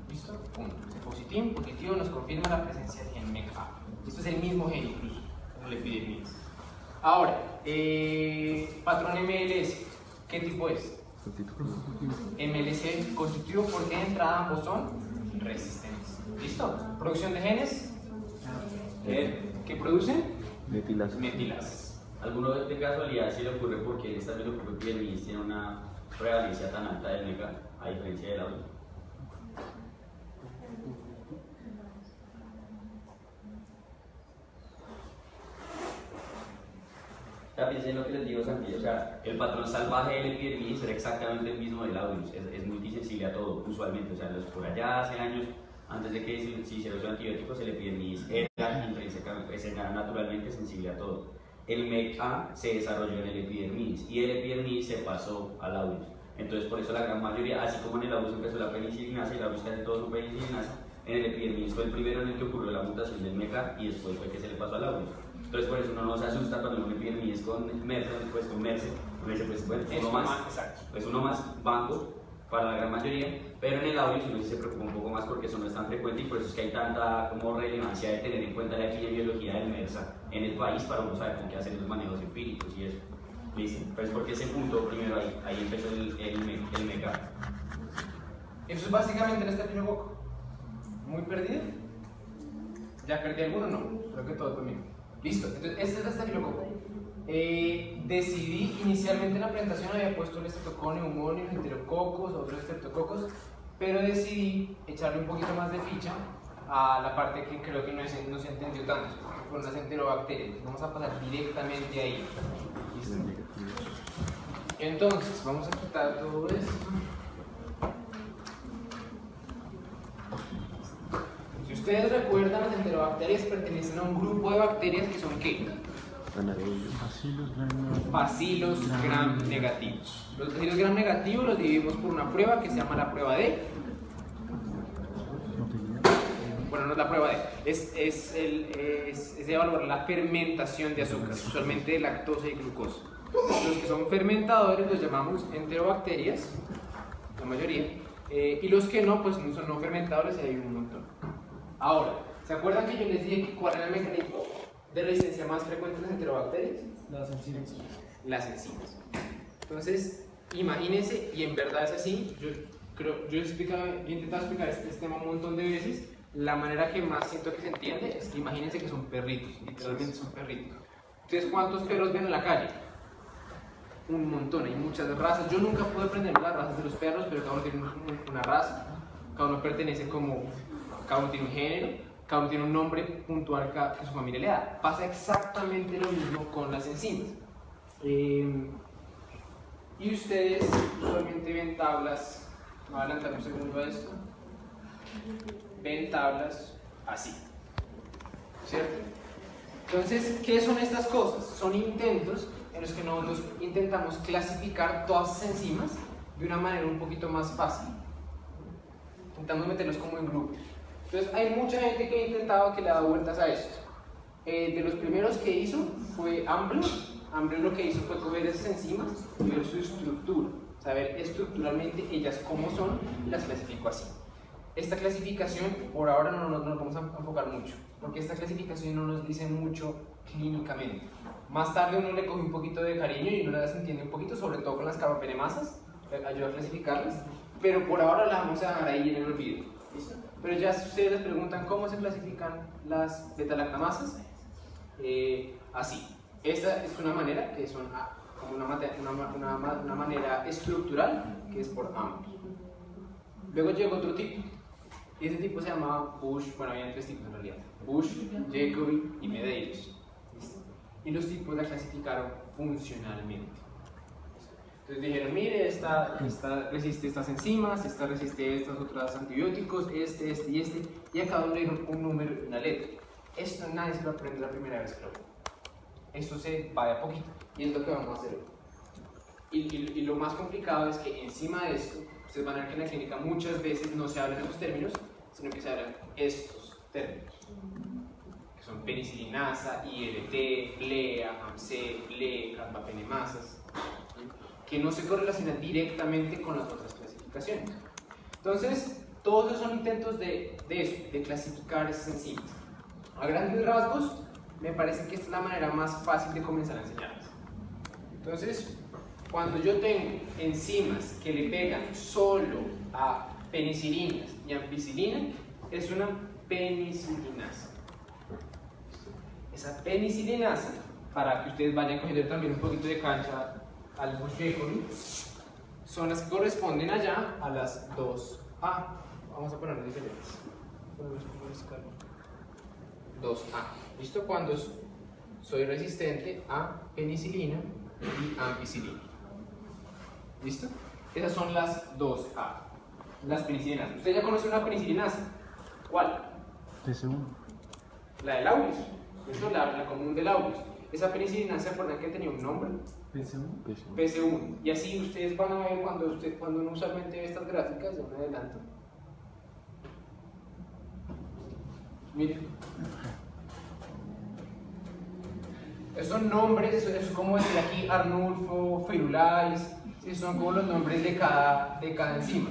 ¿Listo? Punto. Cefoxitin positivo nos confirma la presencia de gen MECA. Esto es el mismo gen incluso, en el epidermis. Ahora, patrón MLS, ¿qué tipo es? MLC constitutivo porque de entrada ambos son resistentes. ¿Listo? Producción de genes. ¿Qué producen? Metilasas. ¿Alguno de casualidad se le ocurre por qué el estafilococcus epidermidis tiene una prevalencia tan alta del MECA a diferencia del audio? Piensen lo que les digo, Santi, o sea, el patrón salvaje del epidermidis era exactamente el mismo del audius, es multisensible a todo, usualmente, o sea, por allá hace años, antes de que se hicieran los antibióticos, el epidermidis era intrínsecamente, era naturalmente sensible a todo. El MECA se desarrolló en el epidermidis y el epidermidis se pasó al audius, entonces por eso la gran mayoría, así como en el audius empezó la penicillinasa y el audius casi todos son penicillinasa, en el epidermidis fue el primero en el que ocurrió la mutación del MECA y después fue que se le pasó al audius. Entonces por eso uno no se asusta cuando uno epidermidis con MERS, pues con MERS, uno dice pues bueno, es uno más banco para la gran mayoría, pero en el audius uno se preocupa un poco más porque eso no es tan frecuente y por eso es que hay tanta como relevancia de tener en cuenta la epidemiología del MERS en el país para uno saber con qué hacer los manejos empíricos y eso. ¿Listo? Pues porque ese punto primero ahí empezó el MECA. Eso es básicamente el estafilococo. ¿Muy perdido? ¿Ya perdí alguno? No, creo que todo conmigo. Listo, entonces este es el estafilococo. Decidí inicialmente en la presentación había puesto el estreptococcus pneumonium, enterococos, otros estreptococos, pero decidí echarle un poquito más de ficha a la parte que creo que no se entendió tanto, que fueron las enterobacterias. Vamos a pasar directamente ahí. ¿Listo? Entonces, vamos a quitar todo esto. Si ustedes recuerdan, las enterobacterias pertenecen a un grupo de bacterias que son ¿qué? Bacilos gram negativos. Los bacilos gram negativos los dividimos por una prueba que se llama la prueba de... Bueno, no es la prueba de... Es evaluar la fermentación de azúcares, usualmente de lactosa y glucosa. Los que son fermentadores los llamamos enterobacterias, la mayoría. Y los que no, pues no son no fermentadores y hay un montón. Ahora, ¿Se acuerdan que yo les dije que cuál era el mecanismo de resistencia más frecuente en las enterobacterias? Las enzimas. Las enzimas. Entonces, imagínense, y en verdad es así, yo he intentado explicar este tema un montón de veces. La manera que más siento que se entiende es que imagínense que son perritos, literalmente son perritos. ¿Ustedes cuántos perros ven en la calle? Un montón, hay muchas razas. Yo nunca pude aprender las razas de los perros, pero cada uno tiene una raza, cada uno pertenece como, cada uno tiene un género, cada uno tiene un nombre puntual que su familia le da. Pasa exactamente lo mismo con las enzimas. Y ustedes usualmente ven tablas, voy a adelantar un segundo a esto, ven tablas así, ¿cierto? Entonces, ¿qué son estas cosas? Son intentos en los que nosotros intentamos clasificar todas las enzimas de una manera un poquito más fácil, intentando meterlos como en grupos. Entonces, hay mucha gente que ha intentado, que le ha dado vueltas a esto. De los primeros que hizo fue Ambler. Ambler lo que hizo fue coger esas enzimas y ver su estructura, saber estructuralmente ellas cómo son, y las clasificó así. Esta clasificación, por ahora no nos vamos a enfocar mucho, porque esta clasificación no nos dice mucho clínicamente. Más tarde uno le coge un poquito de cariño y uno las entiende un poquito, sobre todo con las carbapenemasas, ayuda a clasificarlas, pero por ahora las vamos a dejar ahí en el olvido. ¿Listo? Pero ya si ustedes les preguntan cómo se clasifican las beta-lactamasas, así. Esta es una manera, que son como una manera estructural, que es por Ambler. Luego llegó otro tipo, y ese tipo se llamaba Bush, bueno, había tres tipos en realidad, Bush, Jacobi y Medeiros. Y los tipos la clasificaron funcionalmente. Entonces dijeron, mire, esta resiste estas enzimas, esta resiste estas otras antibióticos, este y a cada uno le dieron un número y una letra. Esto nadie se lo aprende la primera vez que lo ve. Esto se va de a poquito, y es lo que vamos a hacer hoy. Y lo más complicado es que encima de esto, ustedes van a ver que en la clínica muchas veces no se hablan esos términos, sino que se hablan estos términos, que son penicilinasa, ILT, PLEA, AMC, PLE, carbapenemasas, que no se correlacionan directamente con las otras clasificaciones. Entonces, todos esos son intentos de eso, de clasificar esas enzimas. A grandes rasgos, me parece que esta es la manera más fácil de comenzar a enseñarlas. Entonces, cuando yo tengo enzimas que le pegan solo a penicilinas y ampicilina, es una penicilinasa. Esa penicilinasa, para que ustedes vayan cogiendo también un poquito de cancha al Bush-Jacobi, son las que corresponden allá a las 2A. Vamos a ponerlas diferentes. 2A. ¿Listo? Cuando soy resistente a penicilina y ampicilina. ¿Listo? Esas son las 2A. Las penicilinas. ¿Usted ya conoce una penicilinasa? ¿Cuál? PC1. La del aureus. ¿Listo? La común del aureus. Esa penicilina, ¿se acuerdan que tenía un nombre? PC1. PC1. Y así ustedes van a ver cuando uno usualmente ve estas gráficas, de un adelanto. Miren. Esos nombres, es como decir aquí Arnulfo, Firulais, son como los nombres de cada enzima.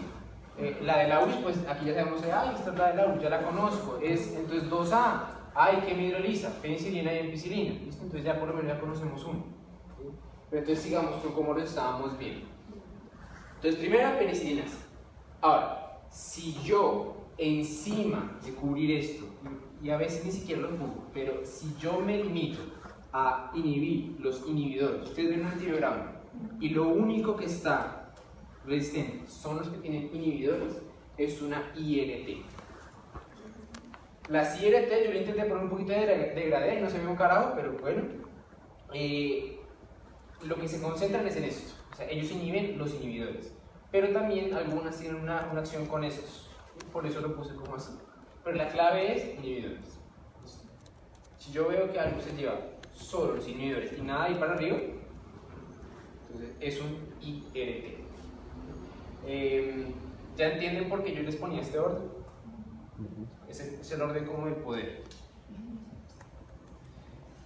La del aureus, pues aquí ya sabemos, esta es la del aureus, ya la conozco, es entonces 2A, que me hidroliza, penicilina y ampicilina, ¿listo? Entonces ya por lo menos ya conocemos uno. ¿Sí? Pero entonces sigamos con cómo lo estábamos viendo. Entonces primero penicilinas. Ahora, si yo encima de cubrir esto, y a veces ni siquiera lo pongo, pero si yo me limito a inhibir los inhibidores, ustedes ven un antibiograma, y lo único que está resistente son los que tienen inhibidores, es una ILT. Las ILT yo le intenté poner un poquito de degradé y no se ve un carajo, pero bueno, lo que se concentran es en esto, o sea, ellos inhiben los inhibidores, pero también algunas tienen una acción con estos, por eso lo puse como así, pero la clave es inhibidores. Si yo veo que algo se lleva solo los inhibidores y nada ahí para arriba, entonces es un ILT. ¿Ya entienden por qué yo les ponía este orden? Es el orden como del poder.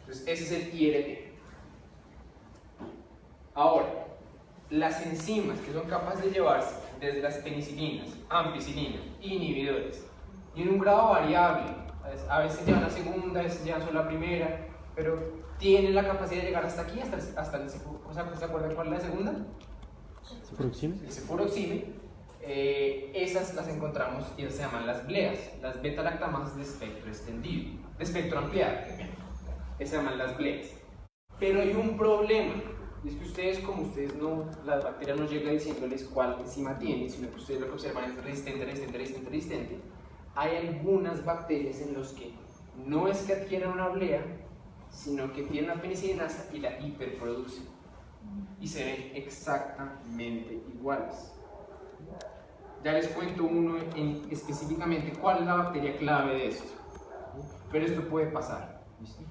Entonces ese es el ILT. Ahora, las enzimas que son capaces de llevarse desde las penicilinas, ampicilinas, inhibidores, y en un grado variable A veces llevan la segunda, a veces llevan solo la primera, pero tienen la capacidad de llegar hasta aquí, hasta el cefuroxime. ¿Se acuerdan cuál es la segunda? ¿Cefuroxime? El cefuroxime. Esas las encontramos y se llaman las bleas, las beta-lactamasas de espectro extendido, de espectro ampliado. Esas se llaman las bleas. Pero hay un problema, y es que ustedes, como ustedes no, la bacteria no llega diciéndoles cuál enzima tiene, sino que ustedes lo que observan es resistente, resistente, resistente, resistente. Hay algunas bacterias en las que no es que adquieran una blea, sino que tienen una penicilinasa y la hiperproducen. Y se ven exactamente iguales. Ya les cuento uno específicamente cuál es la bacteria clave de esto. Pero esto puede pasar. ¿Listo?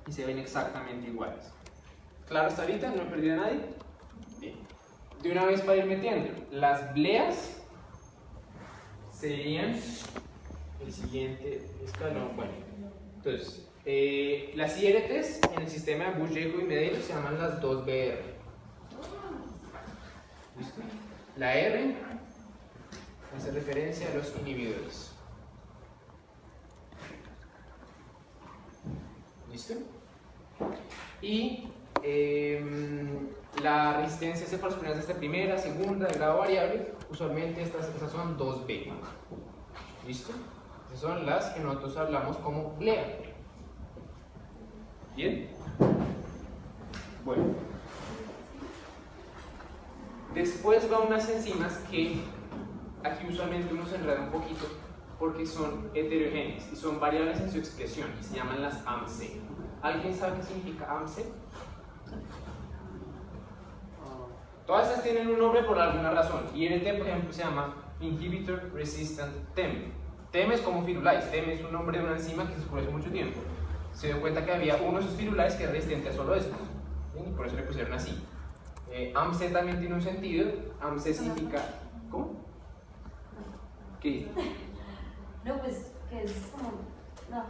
Y se ven exactamente iguales. ¿Claro hasta ahorita? ¿No he perdido a nadie? Bien. De una vez para ir metiendo, las bleas serían el siguiente escalón. Bueno, entonces, las IRTs en el sistema de Bush-Jacob y Medeiros se llaman las 2BR. ¿Listo? La R hace referencia a los inhibidores. ¿Listo? Y la resistencia a cefalosporinas de esta primera, segunda, de grado variable, usualmente estas son 2B. ¿Listo? Estas son las que nosotros hablamos como blea. ¿Bien? Bueno. Después van unas enzimas que aquí usualmente uno se enreda un poquito porque son heterogéneas y son variables en su expresión y se llaman las AMC. ¿Alguien sabe qué significa AMC? Todas estas tienen un nombre por alguna razón. IRT, por ejemplo, se llama Inhibitor Resistant TEM. TEM es como Firulais. TEM es un nombre de una enzima que se descubrió hace mucho tiempo. Se dio cuenta que había uno de esos Firulais que era resistente a solo esto. ¿Bien? Y por eso le pusieron así. AMC también tiene un sentido. AMC significa... ¿Cómo? ¿Qué? No, pues que es como. No,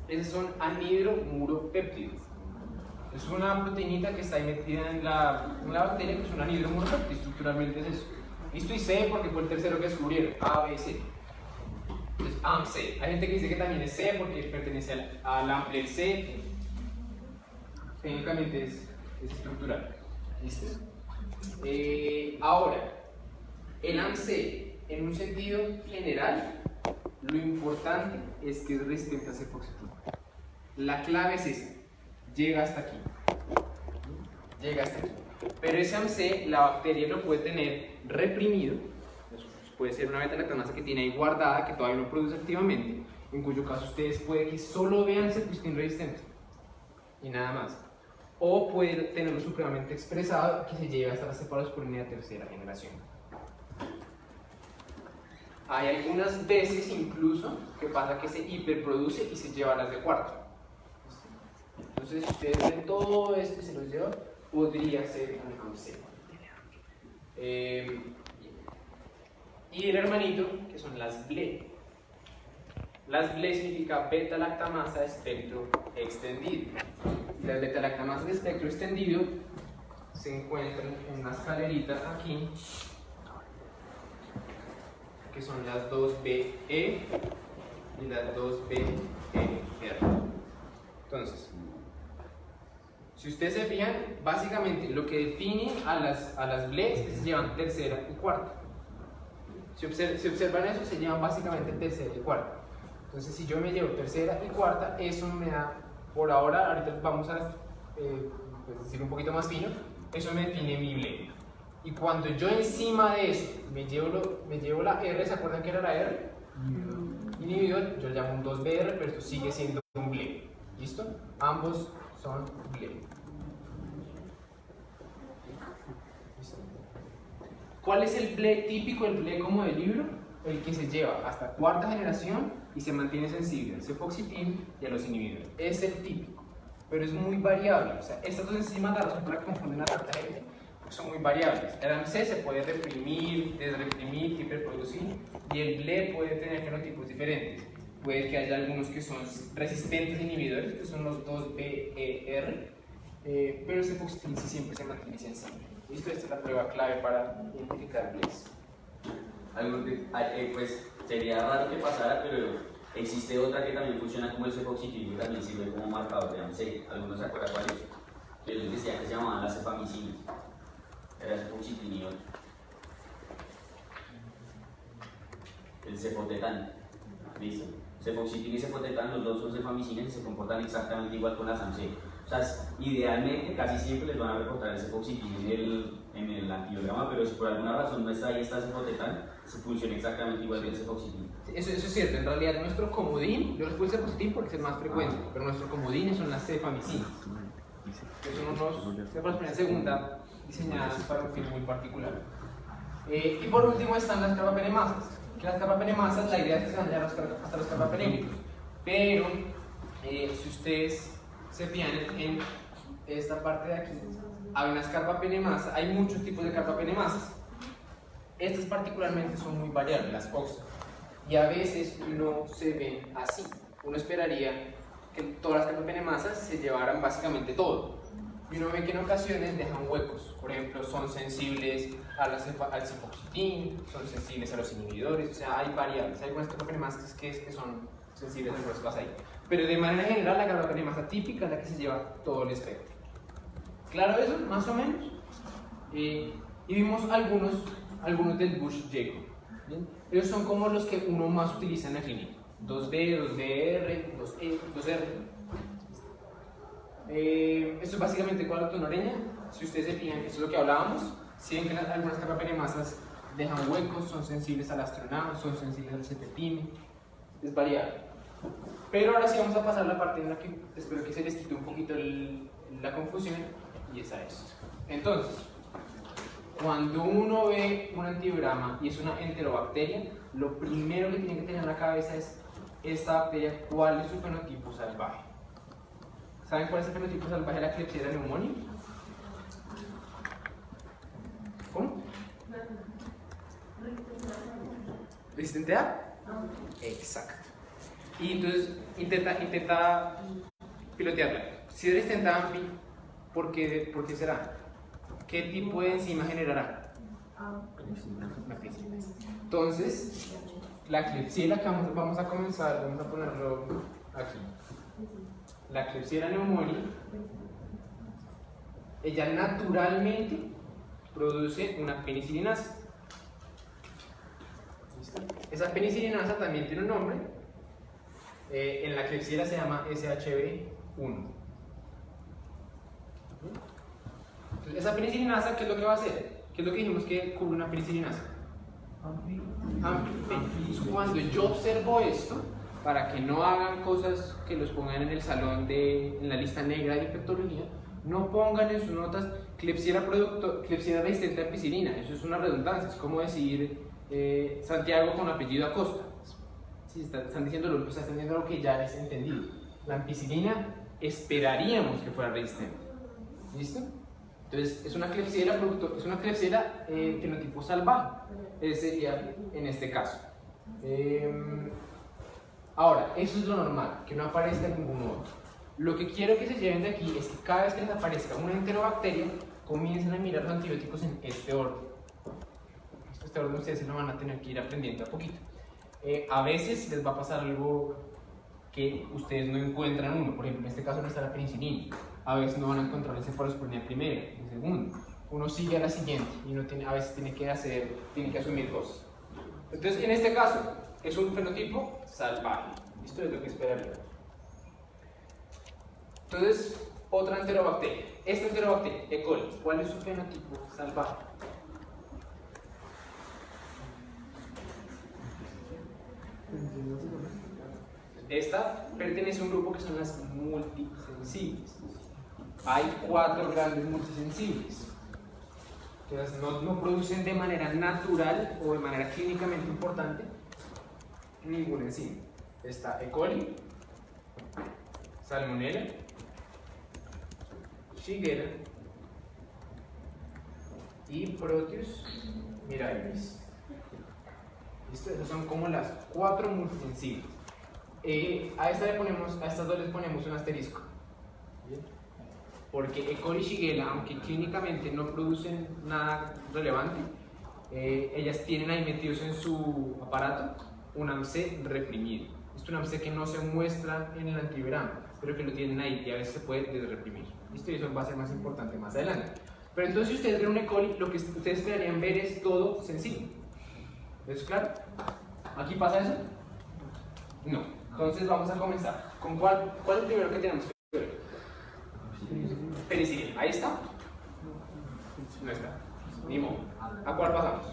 Esos son anhidromuropéptidos. Es una proteinita que está ahí metida en la bacteria, que es un anhidromuropéptido. Estructuralmente es eso. Listo, y C porque fue el tercero que descubrieron. A, B, C. Entonces, AMC. Hay gente que dice que también es C porque pertenece al amplio C. Técnicamente es estructural. ¿Listo? Ahora, el AMC, en un sentido general, lo importante es que es resistente a cefoxitina. La clave es esa, llega hasta aquí. Llega hasta aquí. Pero ese AMC, la bacteria lo puede tener reprimido, puede ser una beta-lactamasa que tiene ahí guardada, que todavía no produce activamente, en cuyo caso ustedes puede que solo vean cefoxitina resistente y nada más. O puede tenerlo supremamente expresado que se lleve hasta la cefalosporina de tercera generación. Hay algunas veces incluso que pasa que se hiperproduce y se lleva a las de cuarto. Entonces, si ustedes ven todo esto y se los lleva, podría ser un AMC. Y el hermanito, que son las BLE. Las BLE significa beta-lactamasa de espectro extendido. Las beta-lactamasas de espectro extendido se encuentran en una escalerita aquí, que son las 2BE y las 2BR. Entonces, si ustedes se fijan, básicamente lo que define a las BLE es que se llevan tercera y cuarta. Si observan eso, se llevan básicamente tercera y cuarta. Entonces, si yo me llevo tercera y cuarta, eso me da, por ahora, ahorita vamos a pues decir un poquito más fino, eso me define mi BLE. Y cuando yo encima de eso me llevo la R, ¿se acuerdan que era la R? Inhibidor, yo le llamo un 2BR, pero esto sigue siendo un BLE. ¿Listo? Ambos son BLE. ¿Listo? ¿Cuál es el BLE típico, el BLE como del libro? El que se lleva hasta cuarta generación y se mantiene sensible al cefoxitin y a los inhibidores. Es el típico, pero es muy variable. O sea, estas dos enzimas, la razón por la que confunden a tanta gente, son muy variables. El AMC se puede reprimir, desreprimir, hiperproducir, y el BLE puede tener fenotipos diferentes. Puede que haya algunos que son resistentes a inhibidores, que son los 2BER, pero el cefoxitin sí siempre se mantiene sensible. ¿Listo? Esta es la prueba clave para identificar BLEs. Pues sería raro que pasara, pero existe otra que también funciona como el cefoxitin y también sirve como marcador de AMC. ¿Algunos se acuerdan cuál es? Yo les decía que se llamaban las cefamicinas. Era cefoxitin y otro. El cefotetán. ¿Listo? Cefoxitin y cefotetán, los dos son cefamicinas y se comportan exactamente igual con las AMC. O sea, idealmente casi siempre les van a reportar el cefoxitin en el antibiograma, pero si por alguna razón no está ahí esta cefotetán, se funciona exactamente igual que el cefoxitin. Eso es cierto, en realidad nuestro comodín, yo les puse cefoxitin porque es el más frecuente, pero nuestros comodines son las cefamicinas, que son unos cepas en segunda diseñadas para un fin muy particular. Y por último están las carbapenemasas. Que las carbapenemasas, la idea es que se van a llegar hasta los carbapenémicos, pero si ustedes se fijan en esta parte de aquí, hay unas carbapenemasas, hay muchos tipos de carbapenemasas. Estas particularmente son muy variables, las OXA, y a veces no se ven así. Uno esperaría que todas las carbapenemasas se llevaran básicamente todo, y uno ve que en ocasiones dejan huecos. Por ejemplo, son sensibles al cefoxitin, son sensibles a los inhibidores, o sea, hay variables. Hay algunas carbapenemasas que son sensibles a las cosas ahí. Pero de manera general, la carbapenemasa típica es la que se lleva todo el espectro. ¿Claro eso? Más o menos. Y vimos algunos del Bush-Jacob. Ellos son como los que uno más utiliza en la clínica. 2D, 2DR, 2R. Esto es básicamente con la tonoreña. Si ustedes se fijan, esto es lo que hablábamos. Si ven que algunas carbapenemasas dejan huecos, son sensibles al astronado, son sensibles al cetetine. Es variable. Pero ahora sí vamos a pasar a la parte en la que espero que se les quite un poquito la confusión, y es a esto. Entonces, cuando uno ve un antibiograma y es una enterobacteria, lo primero que tiene que tener en la cabeza es esta bacteria, ¿cuál es su fenotipo salvaje? ¿Saben cuál es el fenotipo salvaje de la Klebsiella pneumoniae? ¿Cómo? ¿Resistente a? Exacto. Y entonces intenta pilotearla. Si es resistente a AMPI, ¿por qué será? ¿Qué tipo de enzima generará? Una penicilina. Entonces, la Klebsiella que vamos a comenzar, vamos a ponerlo aquí. La Klebsiella pneumoniae, ella naturalmente produce una penicilinasa. Esa penicilinasa también tiene un nombre. En la Klebsiella se llama SHB1. Entonces, esa penicilinasa, ¿qué es lo que va a hacer? ¿Qué es lo que dijimos que cubre una penicilinasa? Cuando yo observo esto, para que no hagan cosas que los pongan en el salón en la lista negra de infectología, no pongan en sus notas Klebsiella resistente a ampicilina. Eso es una redundancia, es como decir Santiago con apellido Acosta. Sí, están diciendo lo que ya es entendido. La ampicilina esperaríamos que fuera resistente. ¿Listo? Entonces es una Klebsiella fenotipo salvaje. Ese sería en este caso. Ahora, eso es lo normal, que no aparezca ningún otro. Lo que quiero que se lleven de aquí es que cada vez que les aparezca una enterobacteria, comiencen a mirar los antibióticos en este orden. Este orden ustedes se lo van a tener que ir aprendiendo a poquito. A veces les va a pasar algo que ustedes no encuentran uno. Por ejemplo, en este caso no está la penicilina. A veces no van a encontrar el cefalosporina primero, el segundo. Uno sigue a la siguiente y uno a veces tiene que asumir cosas. Entonces, en este caso, es un fenotipo salvaje. Esto es lo que esperaría. Entonces, otra enterobacteria. Esta enterobacteria, E. coli, ¿cuál es su fenotipo salvaje? Esta pertenece a un grupo que son las multisensibles. Hay 4 grandes multisensibles. Entonces no producen de manera natural o de manera clínicamente importante ninguna enzima. Está E. coli, Salmonella, Shigella y Proteus mirabilis. ¿Listo? Esas son como las 4 multisensibles. A estas dos les ponemos un asterisco. ¿Bien? Porque E. coli y Shigella, aunque clínicamente no producen nada relevante, ellas tienen ahí metidos en su aparato un AMC reprimido. Esto es un AMC que no se muestra en el antivirama, pero que lo tienen ahí y a veces se puede desreprimir. ¿Listo? Y eso va a ser más importante más adelante. Pero entonces, si ustedes ven un E. coli, lo que ustedes esperarían ver es todo sencillo. ¿Es claro? ¿Aquí pasa eso? No. Entonces vamos a comenzar. ¿Con cuál es el primero que tenemos que ver? Penicilina. ¿Ahí está? No está. Ni modo. ¿A cuál pasamos?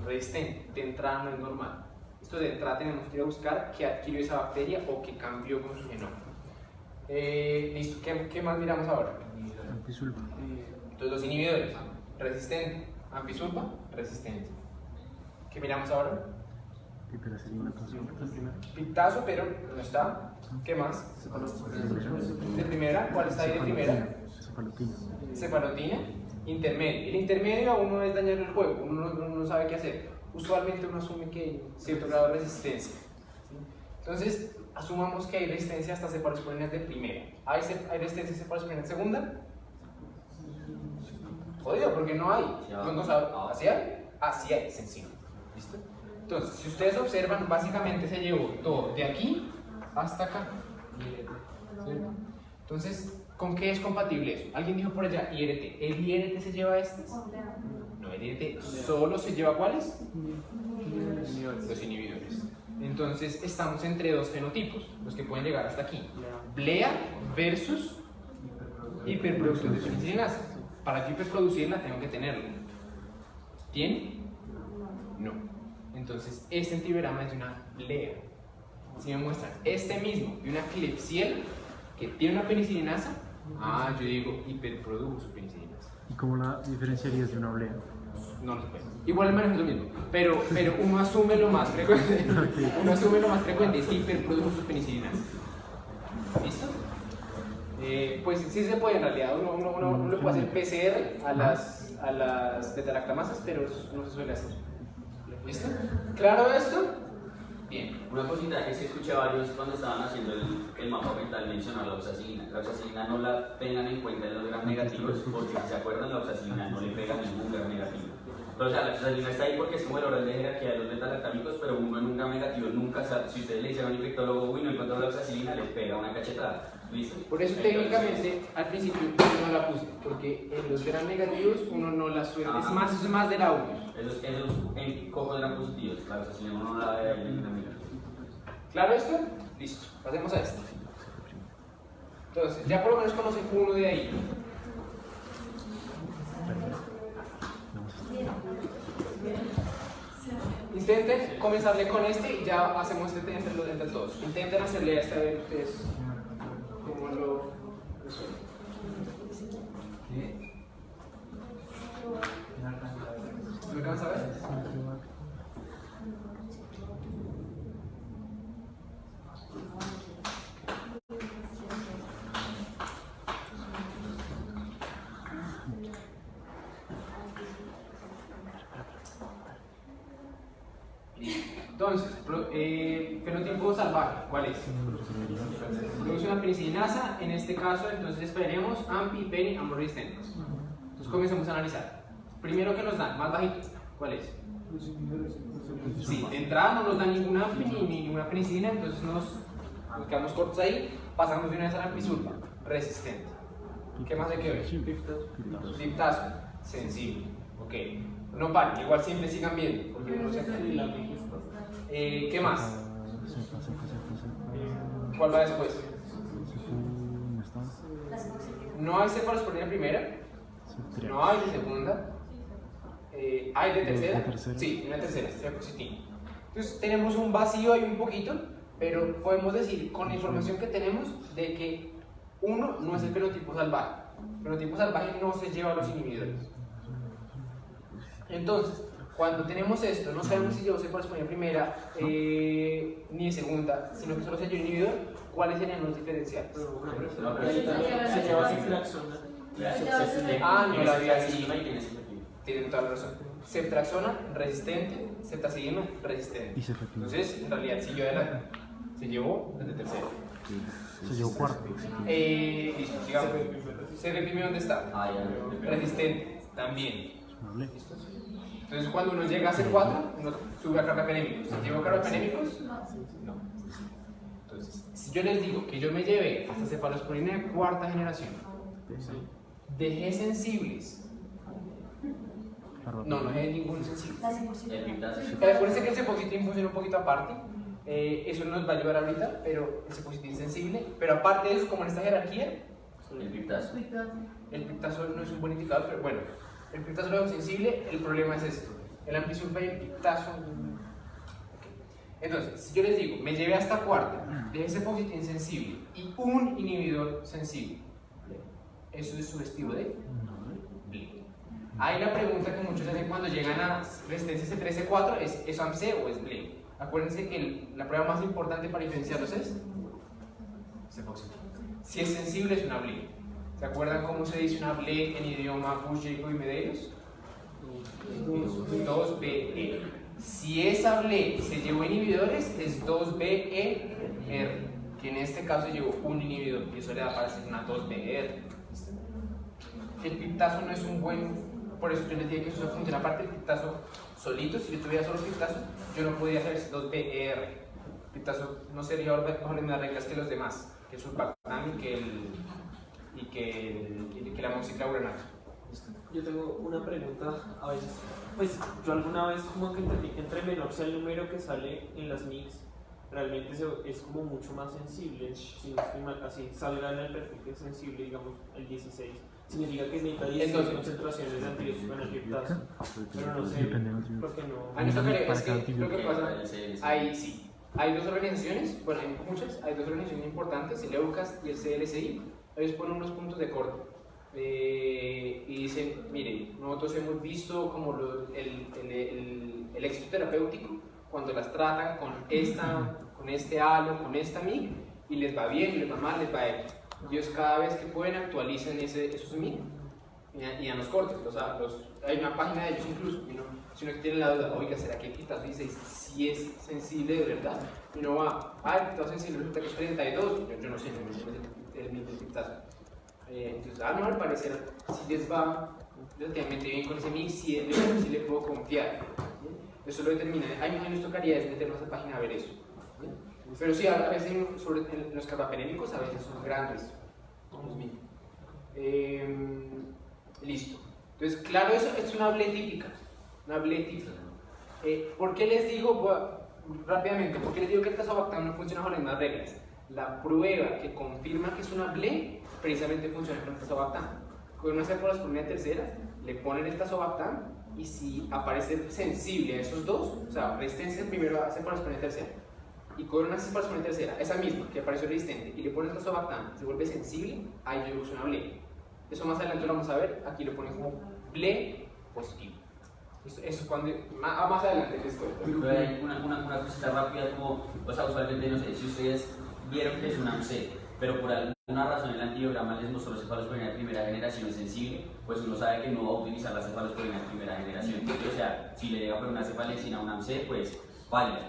Resistente. De entrada no es normal. Esto de entrada tenemos que ir a buscar que adquirió esa bacteria o que cambió con su genoma. Listo. ¿Qué más miramos ahora? Antisulfa. Entonces los inhibidores. Resistente. Ampisulfa. Resistente. ¿Qué miramos ahora? Piperacilina. Piptazo, pero no está. ¿Qué más? De primera. ¿Cuál está ahí de primera? Cefalotina. Cefalotina. Intermedio. El intermedio aún no es dañar el juego, uno no sabe qué hacer. Usualmente uno asume que hay cierto grado de resistencia. ¿Sí? Entonces, asumamos que hay resistencia hasta cefalosporinas de primera. ¿Hay resistencia a cefalosporinas de segunda? Jodido, porque no hay. No sabe. ¿Así hay? Así hay, sencillo. ¿Listo? Entonces, si ustedes observan, básicamente se llevó todo de aquí hasta acá. ¿Sí? Entonces, ¿con qué es compatible eso? Alguien dijo por allá, IRT. ¿El IRT se lleva a estas? No, el IRT solo se lleva a ¿cuáles? Los inhibidores. Entonces, estamos entre dos fenotipos, los que pueden llegar hasta aquí. Blea versus hiperproducción de penicillinasa. Para yo hiperproducirla tengo que tenerlo. ¿Tiene? No. Entonces, este antivirama es de una blea. Si me muestran este mismo de una Klebsiella que tiene una penicillinasa, yo digo hiperprodujo su penicillinasa. ¿Y cómo la diferenciarías de una oblea? No lo sé. Igual el manejo es lo mismo, pero uno asume lo más frecuente. Uno asume lo más frecuente es que hiperprodujo su penicillinasa. ¿Listo? Pues sí se puede en realidad. Uno le puede hacer PCR a las beta-lactamasas, pero no se suele hacer. ¿Listo? ¿Claro esto? Bien. Una cosita es que escuché a varios cuando estaban haciendo el mapa mental mencionar la oxacilina. La oxacilina no la tengan en cuenta en los gram negativos porque si se acuerdan la oxacilina no le pega ningún gram negativo. Pero o sea, la oxacilina está ahí porque es como el orden de jerarquía de los beta-lactámicos, pero uno en un gram negativo nunca sabe. Si ustedes le dicen a un infectólogo, uy, no encontró la oxacilina, le pega una cachetada. ¿Listo? Por eso técnicamente al principio yo no la puse, porque en los gram negativos uno no la suele. Eso es más del audio. Esos en cojos gram positivos, la oxacilina uno no la ve ahí en gram negativo. ¿Claro esto? Listo, pasemos a esto. Entonces, ya por lo menos conocen uno de ahí. Intenten comenzarle con este y ya hacemos este entre todos. Intenten hacerle esta vez ustedes cómo lo resuelven. ¿Me alcanza a ver? Entonces, fenotipo salvaje, ¿cuál es? Produce una penicillinasa, en este caso, entonces esperaríamos AMPI, PENI, ambos resistentes. Entonces comencemos a analizar. Primero que nos dan, más bajito, ¿cuál es? Sí, de entrada no nos dan ninguna AMPI ni ninguna penicilina, entonces nos quedamos cortos ahí, pasamos de una vez a la ampisulfa, resistente. ¿Qué más hay que ver? Diptazo, sensible, ok. No paren, igual siempre sigan viendo, porque uno se ¿qué más? ¿Cuál va después? No hay cefalosporina primera, no hay de segunda, hay de tercera, sí, una tercera, cefalosporina. Entonces tenemos un vacío ahí un poquito, pero podemos decir con la información que tenemos de que uno no es el fenotipo salvaje. El fenotipo salvaje no se lleva a los inhibidores. Entonces, cuando tenemos esto, no sabemos si llevó cefalosporina primera ni de segunda, sino que solo se llevó inhibidor, ¿cuáles serían los diferenciales? Se lleva ceftriaxona. No la había así. Tienen toda la razón. Ceftriaxona resistente, ceftazidima resistente. Entonces, en realidad siguió adelante. Se llevó desde tercero. Se llevó cuarto. Listo, sigamos. ¿Se reprimió dónde está? Resistente, también. Una oblea. ¿Listo? Entonces cuando uno llega a C4, uno sube a carbapenémicos. ¿Se lleva carbapenémicos? No. Entonces, si yo les digo que yo me llevé hasta cefalosporina de cuarta generación, dejé sensibles. No dejé ningún sensible. El piptazo. Acuérdense que el cefoxitin funciona un poquito aparte. Eso nos va a ayudar ahorita, pero el cefoxitin es sensible. Pero aparte de eso, como en esta jerarquía, El piptazo. el piptazo no es un buen indicador, pero bueno, el piptazo lo veo sensible. El problema es esto: el amplisulfa y el piptazo. Entonces, si yo les digo, me llevé hasta cuarta, dejé cefoxitin sensible y un inhibidor sensible, eso es sugestivo de BLE. Ahí la pregunta que muchos hacen cuando llegan a resistencia C3, C4 ¿es AMC o es BLE? Acuérdense que la prueba más importante para diferenciarlos es cefoxitin. Si es sensible, es una BLE. ¿Se acuerdan cómo se dice una BLE en idioma Bush, Jacob y Medeiros? 2BE. Si esa BLE se llevó inhibidores, es 2BER, que en este caso llevó un inhibidor, y eso le da para hacer una 2BR. El piptazo no es un buen, por eso yo les dije que eso funciona aparte del piptazo solito. Si yo tuviera solo piptazo, yo no podía hacer ese 2BR. El piptazo no sería bajo las mismas reglas que los demás, que el surfactam y que la moxiclauranato. Yo tengo una pregunta a veces. Pues yo alguna vez como que entre menor sea el número que sale en las mix, realmente es como mucho más sensible. Si no estoy mal, así salga en el perfil que es sensible, digamos el 16. Significa que necesita 16 concentraciones de antibiótico en el piptazo. Pero no sé, porque no. Lo que pasa, ahí sí. Hay dos organizaciones, bueno, hay muchas, hay dos organizaciones importantes, el EUCAST y el CLSI. Ellos ponen unos puntos de corte. Y dicen, miren, nosotros hemos visto como el éxito terapéutico cuando las tratan con este halo, con esta MIG, y les va bien, les va mal, les va X. Ellos cada vez que pueden actualizan esos MIG y dan los cortes. Hay una página de ellos incluso, si uno tiene la duda, oiga, ¿será que el piptazo dice si es sensible de verdad? Y uno va, el piptazo sensible resulta que es 32, yo no sé, el piptazo. Entonces, no, al parecer, si les va relativamente bien con ese mix, si le puedo confiar. Eso lo determina. A mí nos tocaría meternos a esa página a ver eso. Pero sí, a veces en los carbapenémicos a veces son grandes. Listo. Entonces, claro, eso es una BLE típica. Una BLE típica. ¿Por qué les digo, rápidamente, por qué les digo que el tazobactam no funciona con las mismas reglas? La prueba que confirma que es una BLE precisamente funciona con el tazobactam. Con una cefalosporina tercera, le ponen el tazobactam y si aparece sensible a esos dos, o sea, resistencia primero a cefalosporina tercera, y con una cefalosporina tercera, esa misma que apareció resistente, y le ponen el tazobactam, se vuelve sensible, ahí yo digo que es una BLE. Eso más adelante lo vamos a ver, aquí lo ponen como BLE positivo. Eso cuando, más adelante les cuento. Hay una cosita rápida como, o sea, usualmente no sé si ustedes vieron que es un AMC, pero por alguna razón el antibiograma les mostró cefalosporina de primera generación sensible, pues uno sabe que no va a utilizar la cefalosporina de primera generación. O sea, si le llega por una cefalecina a un AMC, pues falla.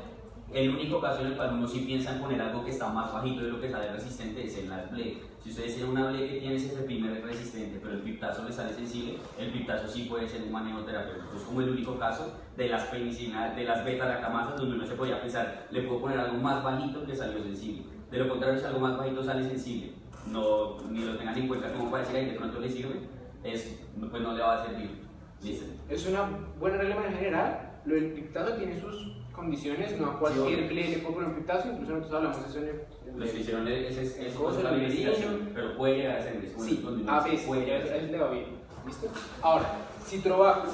El único caso en el cual uno sí piensa en poner algo que está más bajito de lo que sale resistente es en las BLE. Si ustedes tienen una BLE que tiene ese primer resistente, pero el piptazo le sale sensible, el piptazo sí puede ser un manejo terapéutico. Es como el único caso de las penicinas, de las beta-lactamasas, donde uno se podía pensar, le puedo poner algo más bajito que salió sensible. De lo contrario, si algo más bajito sale sensible, no, ni lo tengan en cuenta como para decir ahí de pronto le sirve, pues no le va a servir. ¿Listo? Es una buena regla en general. Lo del piptazo tiene sus condiciones, no a cualquier BLE le puedo poner un piptazo, incluso nosotros hablamos de eso en el... Los que hicieron es cosa de la investigación, pero puede llegar a ser sí, a veces, le va bien. ¿Listo? Ahora, Citrobacter.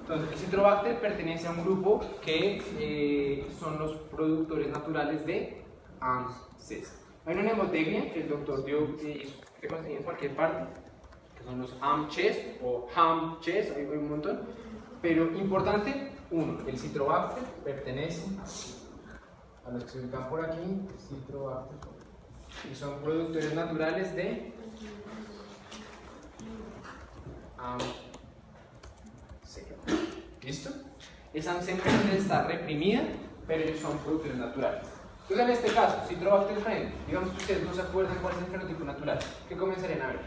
Entonces, el Citrobacter pertenece a un grupo que son los productores naturales de AMCs. Hay una mnemotecnia que el doctor dio y se consigue en cualquier parte, que son los AMCs o HAMCs, hay un montón, pero importante, uno, el Citrobacter pertenece a los que se ubican por aquí, Citrobacter, y son productores naturales de AMC. ¿Listo? Esa AMC está reprimida, pero ellos son productores naturales. Entonces, en este caso, Citrobacter friend, digamos que ustedes no se acuerdan cuál es el fenotipo natural, ¿qué comenzarían a ver?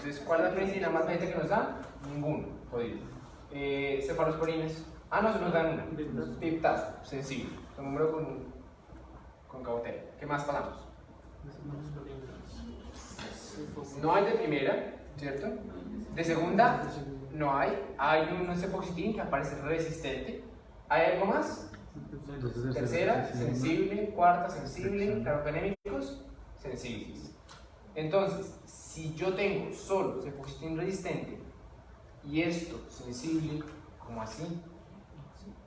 Entonces, ¿cuál es la penicilina más vehemente que nos da? Ninguno, jodido. Cefalosporines. Ah, no, se nos dan uno. Piptazo, sensible. Lo número con cautela. ¿Qué más pasamos? No hay de primera, ¿cierto? De segunda, no hay. Hay un cefoxitin que aparece resistente. ¿Hay algo más? Tercera, sensible. Cuarta, sensible. Carbapenémicos, sensibles. Entonces, si yo tengo solo cefoxitin resistente y esto sensible, ¿cómo así?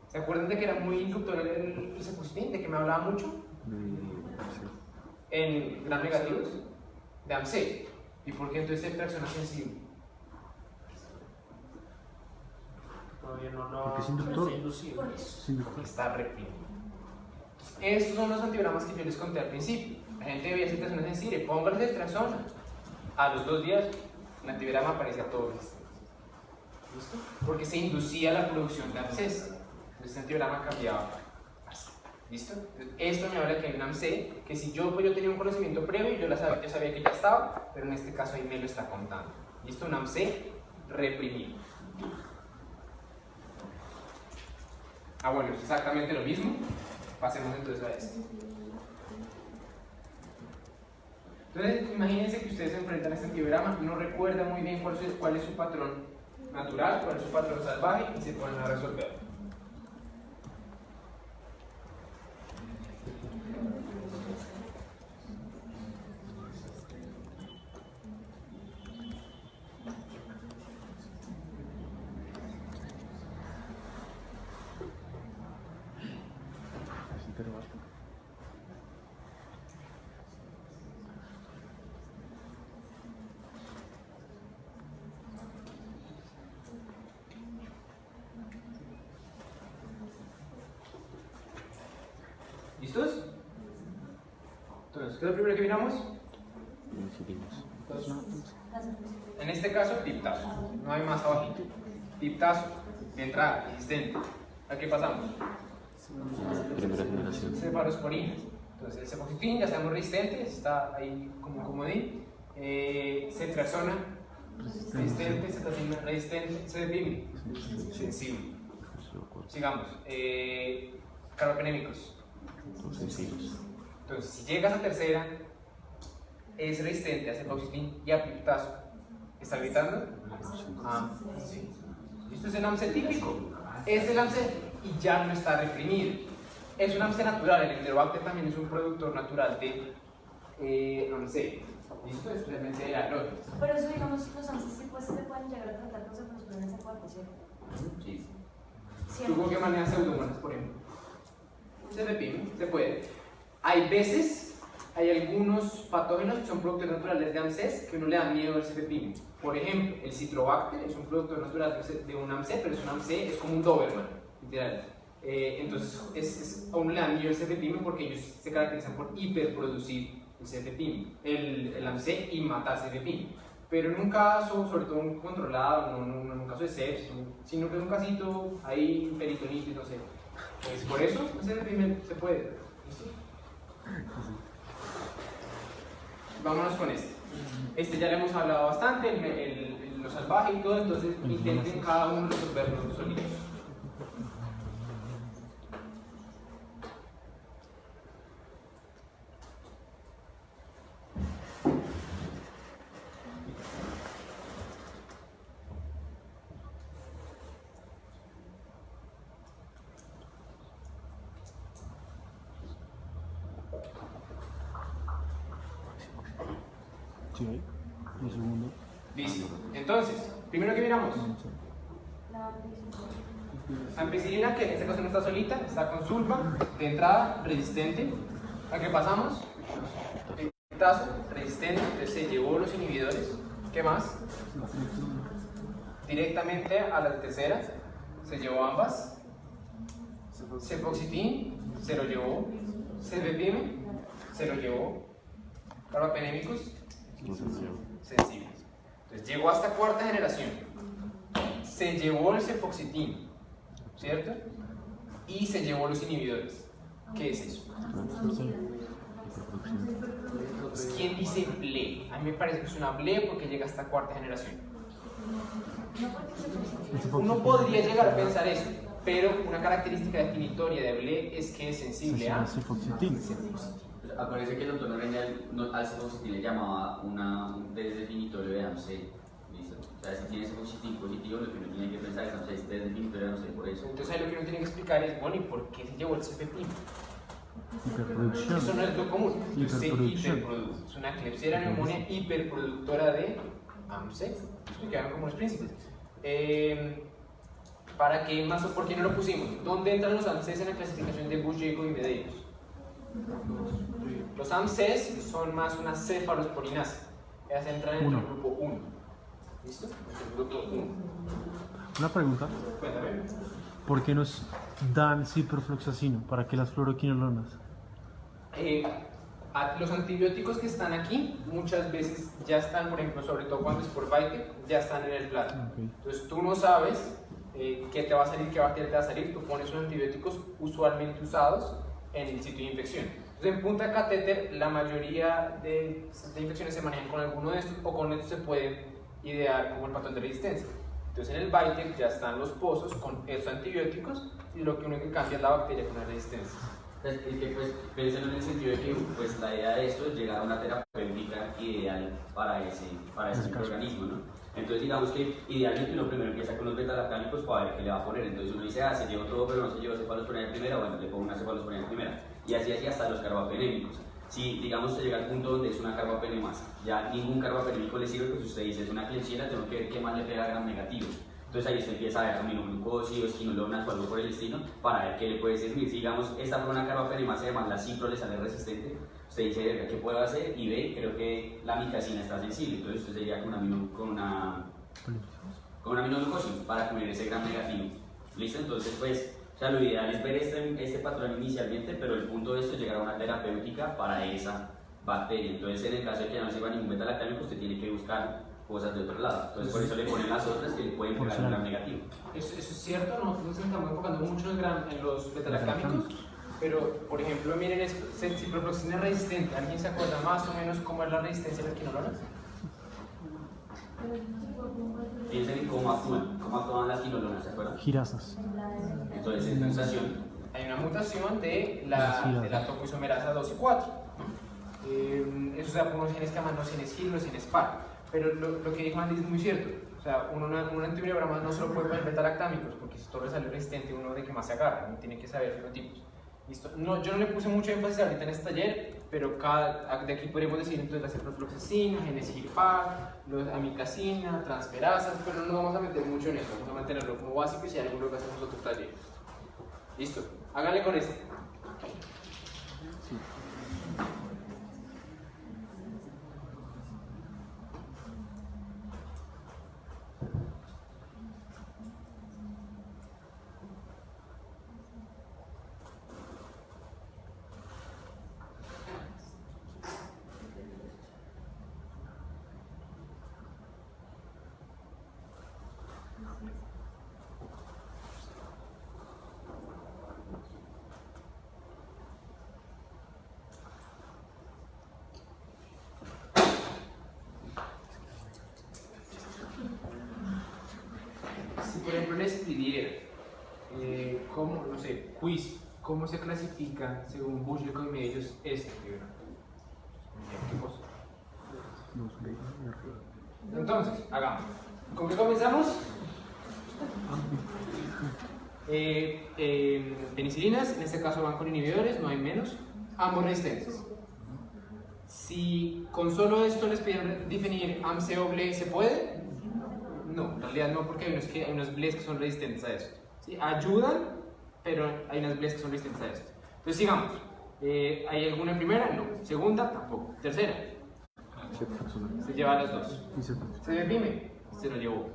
¿Se acuerdan de que era muy inductor el cefoxitin? ¿De que me hablaba mucho? En gram negativos de AMC. ¿Y por qué entonces es persona sensible? Todavía no lo Porque es inductor. inducido. Es inductor. Está reprimido. Estos son los antibiogramas que yo les conté al principio. La gente debía hacer persona sensible. Póngale estrasona. A los 2 días, el antibiograma aparece a todos. ¿Listo? Porque se inducía la producción de absceso. Entonces, este antibiograma cambiaba. ¿Listo? Entonces, esto me habla que hay un AMC, que si yo tenía un conocimiento previo, yo sabía que ya estaba, pero en este caso ahí me lo está contando. ¿Listo? Un AMC reprimido. Ah, bueno, es exactamente lo mismo. Pasemos entonces a esto. Entonces, imagínense que ustedes se enfrentan a este antibiograma, no recuerdan muy bien cuál es su patrón natural, cuál es su patrón salvaje, y se ponen a resolverlo. ¿Listos? Entonces, ¿qué es lo primero que miramos? En este caso, piptazo. No hay más abajito. Piptazo, entrada, resistente. ¿A qué pasamos? Primera generación. Cefalosporina. Entonces, el cefoxitin, ya sabemos resistente, está ahí como un comodín. Ceftriaxona, resistente, cetacina, resistente, cefepime, sensible. Sigamos. Carbapenémicos. Sensibles. Entonces, si llegas a tercera, es resistente a cefoxitin y a piptazo. ¿Está gritando? Ah, sí. Esto es el AMC típico. Es el AMC y ya no está reprimido. Es un AMC natural. El Enterobacter también es un productor natural de AMC. ¿Listo? Especialmente de aloe. Pero eso, digamos, los AMCs después se pueden llegar a tratar con cefalosporina C4, ¿cierto? Sí. Siempre. ¿Tú con qué maneras pseudomonas, por ejemplo? Se reprime, se puede. Hay veces, hay algunos patógenos que son productores naturales de AMCs que uno le da miedo al cefepime. Por ejemplo, el Citrobacter es un productor natural de un AMC, pero es un AMC, es como un Doberman, literal. Entonces, a uno le da miedo el cefepime porque ellos se caracterizan por hiperproducir el cefepime, el AMC y matar cefepime. Pero en un caso, sobre todo un controlado, no en un caso de sepsis, sino que es un casito ahí, peritonitis, no sé. Pues por eso el cefepime se puede. ¿Listo? Vámonos con este. Este ya le hemos hablado bastante, lo salvaje y todo, entonces intenten cada uno resolverlo solitos. Sí, un segundo. Listo. Entonces, primero que miramos. Ampicilina, que en este caso no está solita, está con sulfa, de entrada, resistente. ¿A qué pasamos? Piptazo, resistente, entonces se llevó los inhibidores. ¿Qué más? Directamente a la tercera, se llevó ambas. Cefoxitin, se lo llevó. Cefepime, se lo llevó. Carbapenémicos, sensibles. Entonces llegó hasta cuarta generación. Se llevó el cefoxitin, ¿cierto? Y se llevó los inhibidores. ¿Qué es eso? Pues, ¿quién dice ble? A mí me parece que es una ble porque llega hasta cuarta generación. Uno podría llegar a pensar eso, pero una característica definitoria de ble es que es sensible a Cefoxitin. Acuérdense que el doctor Reynal al cefoxitin le llamaba un test definitorio de AMC. ¿Listo? O sea, si tiene cefoxitin positivo, lo que uno tiene que pensar es AMC, este test definitorio de AMC por eso. Entonces ahí lo que uno tiene que explicar es, bueno, ¿y por qué se llevó el CFP? Hiperproducción. Eso no es lo común. Entonces se Hiperproducción. hiperproduce. Es una Klebsiella neumonía hiperproductora de AMC. Esto quedaron como los príncipes. ¿Para qué más o por qué no lo pusimos? ¿Dónde entran los AMCs en la clasificación de Bush-Jacob y Medeiros? Los AMCs son más una cefalosporinasa. Ellas entran en el grupo 1. ¿Listo? En el grupo 1. Una pregunta. Cuéntame. ¿Por qué nos dan ciprofloxacino? ¿Para qué las fluoroquinolonas? Los antibióticos que están aquí muchas veces ya están, por ejemplo, sobre todo cuando es por Vite, ya están en el plato. Okay. Entonces tú no sabes qué te va a salir, qué bacteria te va a salir, tú pones unos antibióticos usualmente usados en el sitio de infección. Entonces en punta catéter la mayoría de infecciones se manejan con alguno de estos o con estos se puede idear como el patrón de resistencia. Entonces en el Vite ya están los pozos con estos antibióticos y lo que único que cambia es la bacteria con la resistencia. Es que pues piensen en el sentido de que pues la idea de esto es llegar a una terapéutica ideal para ese microorganismo, ¿no? Entonces digamos que idealmente uno primero empieza con los beta-lactámicos para ver qué le va a poner. Entonces uno dice, se llevó todo pero no se llevó cefalosporina de primera, bueno, le pongo una cefalosporina de primera. Y así hasta los carbapenémicos. Si digamos se llega al punto donde es una carbapene más, ya ningún carbapenémico le sirve, pues usted dice es una Klebsiella, tengo que ver qué más le pega gram negativo. Entonces ahí usted empieza a ver aminoglucósidos, quinolonas o algo por el estilo para ver qué le puede servir. Si digamos esta fue una carbapene más y además la cipro le sale resistente, usted dice, verga, ¿qué puedo hacer? Y ve, creo que la micacina está sensible, entonces usted sería con una aminoglucosis para cubrir ese gram negativo. ¿Listo? Entonces pues, o sea, lo ideal es ver este patrón inicialmente, pero el punto de esto es llegar a una terapéutica para esa bacteria. Entonces en el caso de que ya no sirva ningún beta-lactámico, usted tiene que buscar cosas de otro lado. Entonces por eso le ponen las otras que le pueden pegar un gram negativo. Eso es cierto, nosotros nos estamos enfocando mucho en los beta-lactámicos, pero por ejemplo miren esto, ciprofloxacina resistente. ¿Alguien se acuerda más o menos cómo es la resistencia a las quinolonas? Piensen en cómo actúan las quinolonas, ¿se acuerdan? Girasas. Entonces es mutación. Hay una mutación de la topoisomerasa 2 y 4. Eso se da por unos genes que llaman los genes GIR, los genes PAR. Pero lo que dijo Andy es muy cierto. O sea, un antibiograma no se lo puede poner beta-lactámicos, porque si todo le sale resistente, uno de que más se agarra, uno tiene que saber fenotipos. ¿Listo? No, yo no le puse mucho énfasis ahorita en este taller, pero de aquí podríamos decir entonces la ciprofloxacina, genes GIR-PAR, amicacina, transferasas, pero no nos vamos a meter mucho en eso, vamos a mantenerlo como básico y si hay algo que hacemos otro taller. ¿Listo? Háganle con este. Si por ejemplo les pidiera, ¿cómo, no sé, quiz, cómo se clasifica según Bush-Jacob y Medeiros este libro? ¿Qué cosa? Entonces, hagamos. ¿Con qué comenzamos? Penicilinas, en este caso van con inhibidores, no hay menos, ambos resistentes. Si con solo esto les pidieran definir AMC o BLE, ¿se puede? No, en realidad no, porque hay unos BLEs que son resistentes a esto. ¿Sí? Ayudan, pero hay unas BLEs que son resistentes a esto. Entonces sigamos. ¿Hay alguna en primera? No. Segunda, tampoco. Tercera. Se lleva a las dos. ¿Se deprime? Se lo llevó.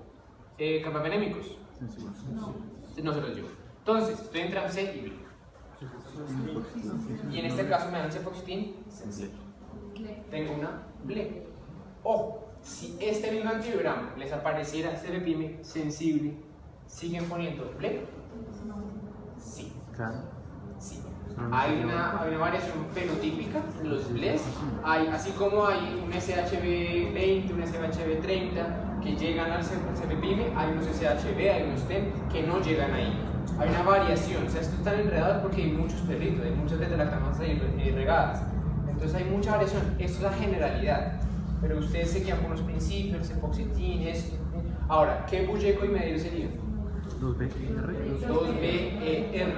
¿Carbapenémicos? No se los llevó. Entonces, estoy entre AMC y BLE. Y en este caso me dan cefoxitin sensible. Tengo una BLE. Ojo. Si este mismo antibiograma les apareciera CFPIME sensible, ¿siguen poniendo BLE? Sí. Claro. Sí. Hay una variación fenotípica en los BLES, así como hay un SHB20, un SHB30 que llegan al CPPIME, hay unos SHB, hay unos TEM que no llegan ahí. Hay una variación, o sea, estos están enredados porque hay muchos perritos, hay muchas lactamasas ahí regadas. Entonces hay mucha variación, esto es la generalidad, pero ustedes se quedan con los principios, el cefoxitin, esto. Ahora, ¿qué bulleco y medio sería? 2BR. 2BER,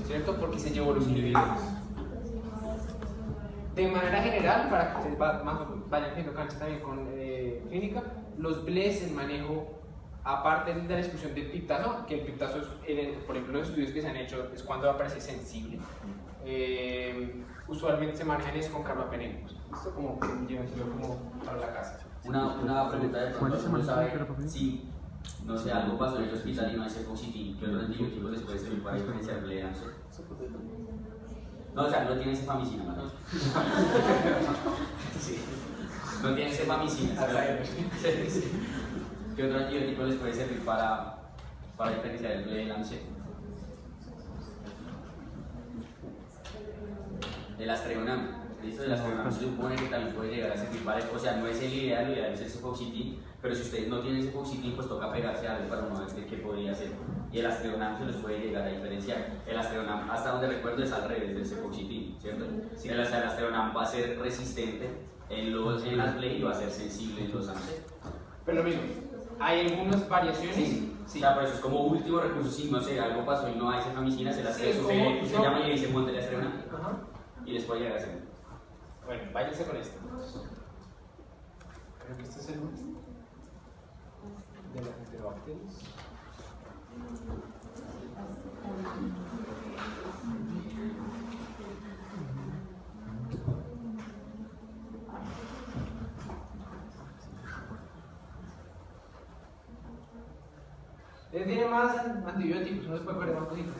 ¿cierto? Porque se llevó los inhibidores. De manera general, para que ustedes vayan viendo cancha también con clínica, los BLES, el manejo, aparte de la discusión del piptazo, que el piptazo, por ejemplo, los estudios que se han hecho es cuando aparece sensible. Usualmente se manejan es con carbapenémicos. Esto como que llévenselo como para la casa. Una pregunta de ¿Cuándo se pronto, maneja ¿sabe si, no sé, algo pasó en el hospital y no hay cefoxitin, qué otros antibióticos les puede servir para diferenciar bleas? No, o sea, no tiene cefamicina, ¿no? Sí. No tiene cefamicina. Sí. ¿Qué otro antibiótico les puede servir para diferenciar el BLE del AMC? El Astreonam. ¿Listo? El Astreonam se supone que también puede llegar a servir para, o sea, no es el ideal es el cefoxitin, pero si ustedes no tienen cefoxitin, pues toca pegarse a algo para uno ver qué podría hacer. Y el Astreonam se los puede llegar a diferenciar. El Astreonam, hasta donde recuerdo, es al revés del cefoxitin, ¿cierto? Sí. El Astreonam va a ser resistente en las BLE y va a ser sensible en los AMC. Pero lo mismo, hay algunas variaciones. Sí. O sea, por eso es como último recurso, si no sé, algo pasó y no hay cefamicina, se las Sí, usted llama y le dice monte el Astreonam y les puede llegar a hacer. Bueno, váyanse con esto. Creo que este es el último de las enterobacterias. Tiene más antibióticos, no se puede perder más cositas.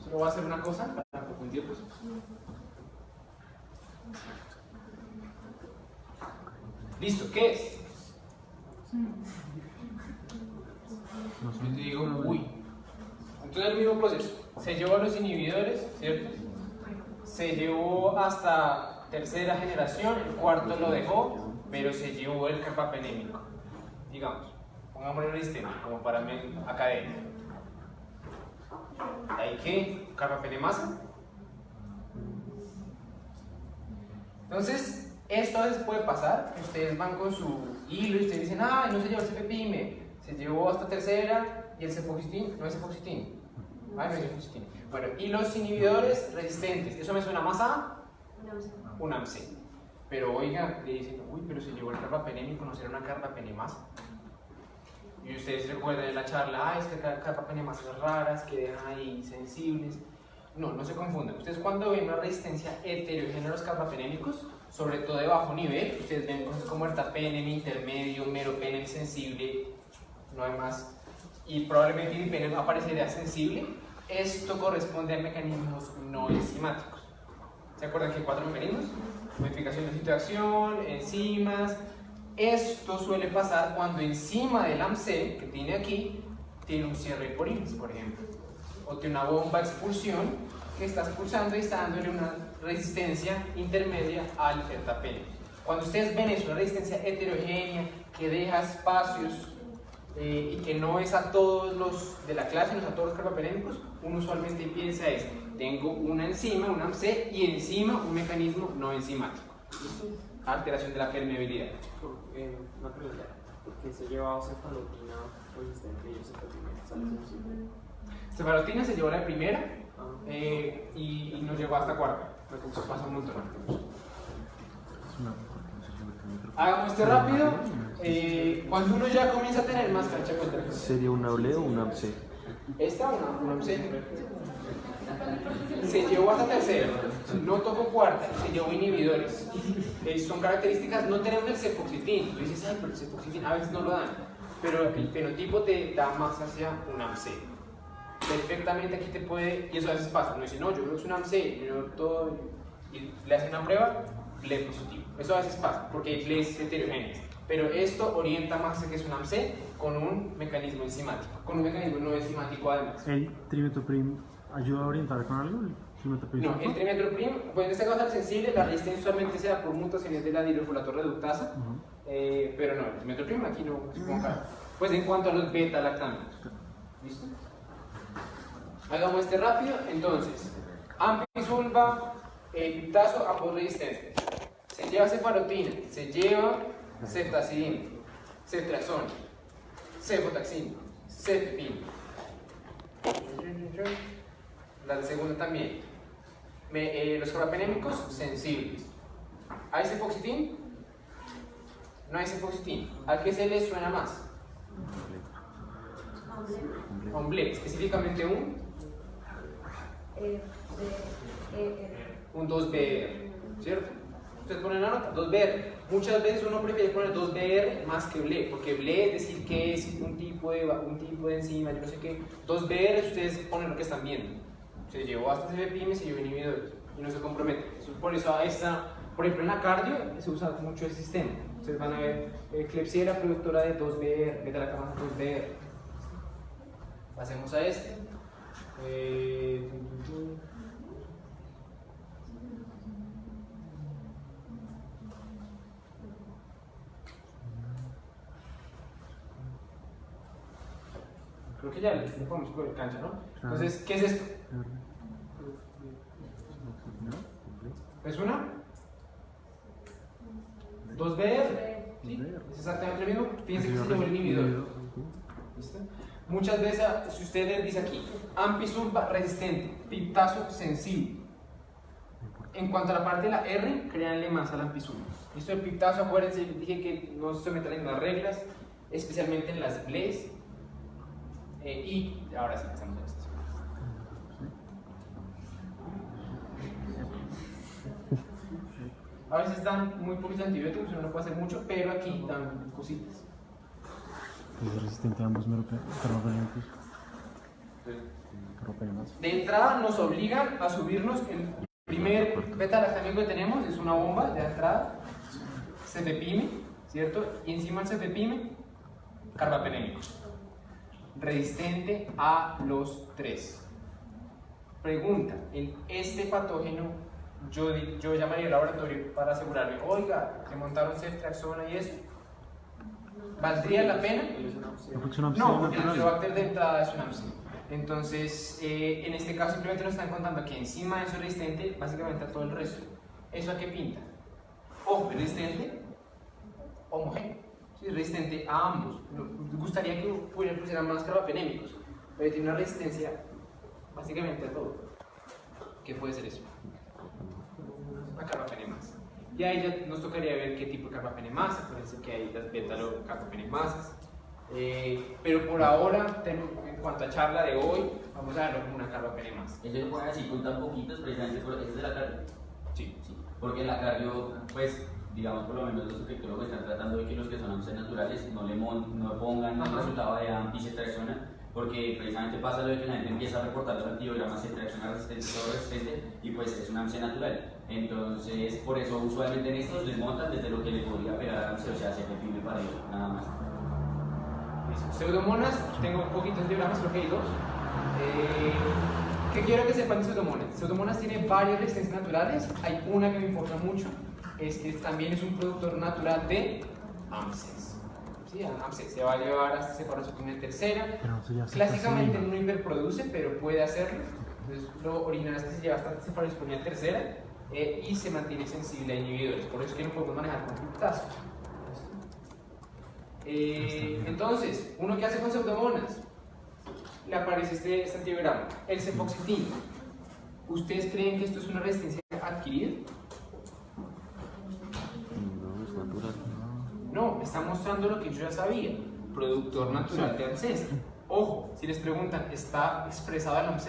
Solo voy a hacer una cosa para confundir, pues. Listo, ¿qué es? Yo te digo, uy. Entonces el mismo proceso. Se llevó a los inhibidores, ¿cierto? Se llevó hasta tercera generación, el cuarto lo dejó, pero se llevó el carbapenémico. Digamos, pongámoslo en el sistema, como para academia. ¿Hay qué? ¿Carbapenemasa? Entonces, esto a veces puede pasar, que ustedes van con su hilo y ustedes dicen, ah, no se llevó el CPPIME, se llevó hasta tercera y el cefoxitin, no es cefoxitin. Ah, no es cefoxitin. Bueno, y los inhibidores resistentes, ¿eso me suena más a? Un AMC. Pero oiga, le dicen, uy, pero se llevó el carbapenémico, ¿no será una carbapenemasa? Y ustedes recuerdan en la charla, ah, es que carbapenemasas raras que dejan ahí sensibles. No, no se confundan. Ustedes cuando ven una resistencia heterogénea a los carbapenémicos, sobre todo de bajo nivel, ustedes ven cosas como ertapenem, intermedio, meropenem sensible, no hay más, y probablemente imipenem aparecería sensible. Esto corresponde a mecanismos no enzimáticos. ¿Se acuerdan que hay 4 mecanismos? Modificación de sitio de acción, enzimas. Esto suele pasar cuando encima del AMC que tiene aquí tiene un cierre por iris, por ejemplo, o tiene una bomba de expulsión que está expulsando y está dándole una resistencia intermedia al ertapenem. Cuando ustedes ven eso, una resistencia heterogénea que deja espacios y que no es a todos los de la clase, no es a todos los carbapenémicos, uno usualmente piensa tengo una enzima, un AMC, y encima un mecanismo no enzimático. Alteración de la permeabilidad. Una pregunta, ¿por qué se lleva cefalotina resistente y el cefalotina sale sensible? Cefalotina se llevó la primera y nos llegó hasta cuarta. Eso pasa un montón. Hagamos esto rápido. Cuando uno ya comienza a tener más cancha, cuéntame. ¿Sería una BLE o una AMC? Esta una AMC. Se llevó hasta tercera, no tocó cuarta, se llevó inhibidores. Son características, no tenemos el cefoxitin. Tú dices, ay, pero el cefoxitin a veces no lo dan. pero el fenotipo te da más hacia un AMC. Perfectamente aquí te puede, y eso a veces pasa, uno dice, no, yo creo que es un AMC, y uno todo, y le hacen una prueba, ble positivo. Eso a veces pasa, porque hay ble's heterogéneas. Pero esto orienta más a que es un AMC con un mecanismo enzimático, con un mecanismo no enzimático además. ¿El trimethoprim ayuda a orientar con algo? ¿El trimethoprim No, sulfa? el trimetoprim, pues en este caso al sensible, la resistencia usualmente se da por mutaciones de la dihidrofolato reductasa, pero no, el trimetoprim aquí no se ponga. Pues en cuanto a los beta-lactaminos, ¿listo? Hagamos este rápido, entonces, ampisulva, piptazo, ambos resistentes. Se lleva cefalotina, se lleva ceftacidina, ceftriaxona, cefotaxina, cefepime. La segunda también. Los carbapenémicos sensibles. ¿Hay cefoxitin? No hay cefoxitin. ¿A qué se le suena más? Hombre, específicamente un 2BR, ¿cierto? Ustedes ponen la nota, 2BR. Muchas veces uno prefiere poner 2BR más que BLE, porque BLE es decir que es un tipo de enzima, yo no sé qué. 2BR ustedes ponen lo que están viendo. Se llevó hasta CBPIM, se llevó inhibidores y no se compromete. Por eso a esta, por ejemplo en la cardio se usa mucho el sistema. Ustedes van a ver, Klebsiella productora de 2BR, beta-lactamasa 2BR. Pasemos a este. Creo que ya le podemos poner cancha, ¿no? Entonces, ¿qué es esto? ¿Es una? 2BR. ¿Sí? Es exactamente lo mismo. Fíjense que se llevó el inhibidor. ¿Listo? Muchas veces, si ustedes dicen aquí, ampisulva resistente, piptazo sensible. En cuanto a la parte de la R, créanle más a la ampisulva. Listo, el piptazo, acuérdense, dije que no se someten a ninguna reglas, especialmente en las ble's. Y ahora sí pasamos a esto. A veces dan muy poquitos antibióticos, uno no puede hacer mucho, pero aquí dan cositas. Es resistente a ambos carbapenémicos. De entrada nos obligan a subirnos. El primer beta-lactámico que tenemos es una bomba de entrada, cefepime, ¿cierto? Y encima del cefepime, carbapenémico. Resistente a los 3. Pregunta, en este patógeno yo llamaría al laboratorio para asegurarme, oiga, le montaron ceftriaxona y eso. ¿Valdría la pena? No, porque el Helicobacter de entrada es un AMC. Entonces, en este caso simplemente nos están contando que encima de eso es resistente básicamente a todo el resto. ¿Eso a qué pinta? O resistente homogéneo. Sí, resistente a ambos. Me gustaría que pusieran más carbapenémicos, pero tiene una resistencia básicamente a todo. ¿Qué puede ser eso? Una carbapenemasa. Y ahí ya nos tocaría ver qué tipo de carbapenemasa. Acuérdense que hay las beta-carbapenemasas. Pero por ahora, en cuanto a charla de hoy, vamos a verlo como una carbapenemasa. Eso lo ponen así con tan poquitos, precisamente por eso es de la cardio. Sí. Sí, porque en la cardio, pues, digamos, por lo menos los efectólogos están tratando de que los que son AMC naturales no pongan el resultado de AMP y ceftriaxona, porque precisamente pasa lo de que la gente empieza a reportar los antibiogramas ceftriaxona resistente, todo resistente, y pues es un AMC natural. Entonces, por eso usualmente en estos les montan desde lo que les podría pegar a AMC, o sea, cefepime para ello, nada más. Pseudomonas, tengo poquitos diagramas, creo que hay 2. ¿Qué quiero que sepan de pseudomonas? Pseudomonas tiene varias resistencias naturales. Hay una que me importa mucho, es que también es un productor natural de AMCs. Sí, AMCs se va a llevar hasta cefalosporina en tercera. Clásicamente no hiperproduce, pero puede hacerlo. Entonces, lo original es que se lleva hasta cefalosporina en tercera y se mantiene sensible a inhibidores. Por eso es que no podemos manejar con piptazo. Entonces, ¿uno qué hace con pseudomonas? Le aparece este antibiograma, el cefoxitin. ¿Ustedes creen que esto es una resistencia adquirida? No, es natural. No, está mostrando lo que yo ya sabía, productor natural de AMCs. Ojo, si les preguntan, ¿está expresado el AMC?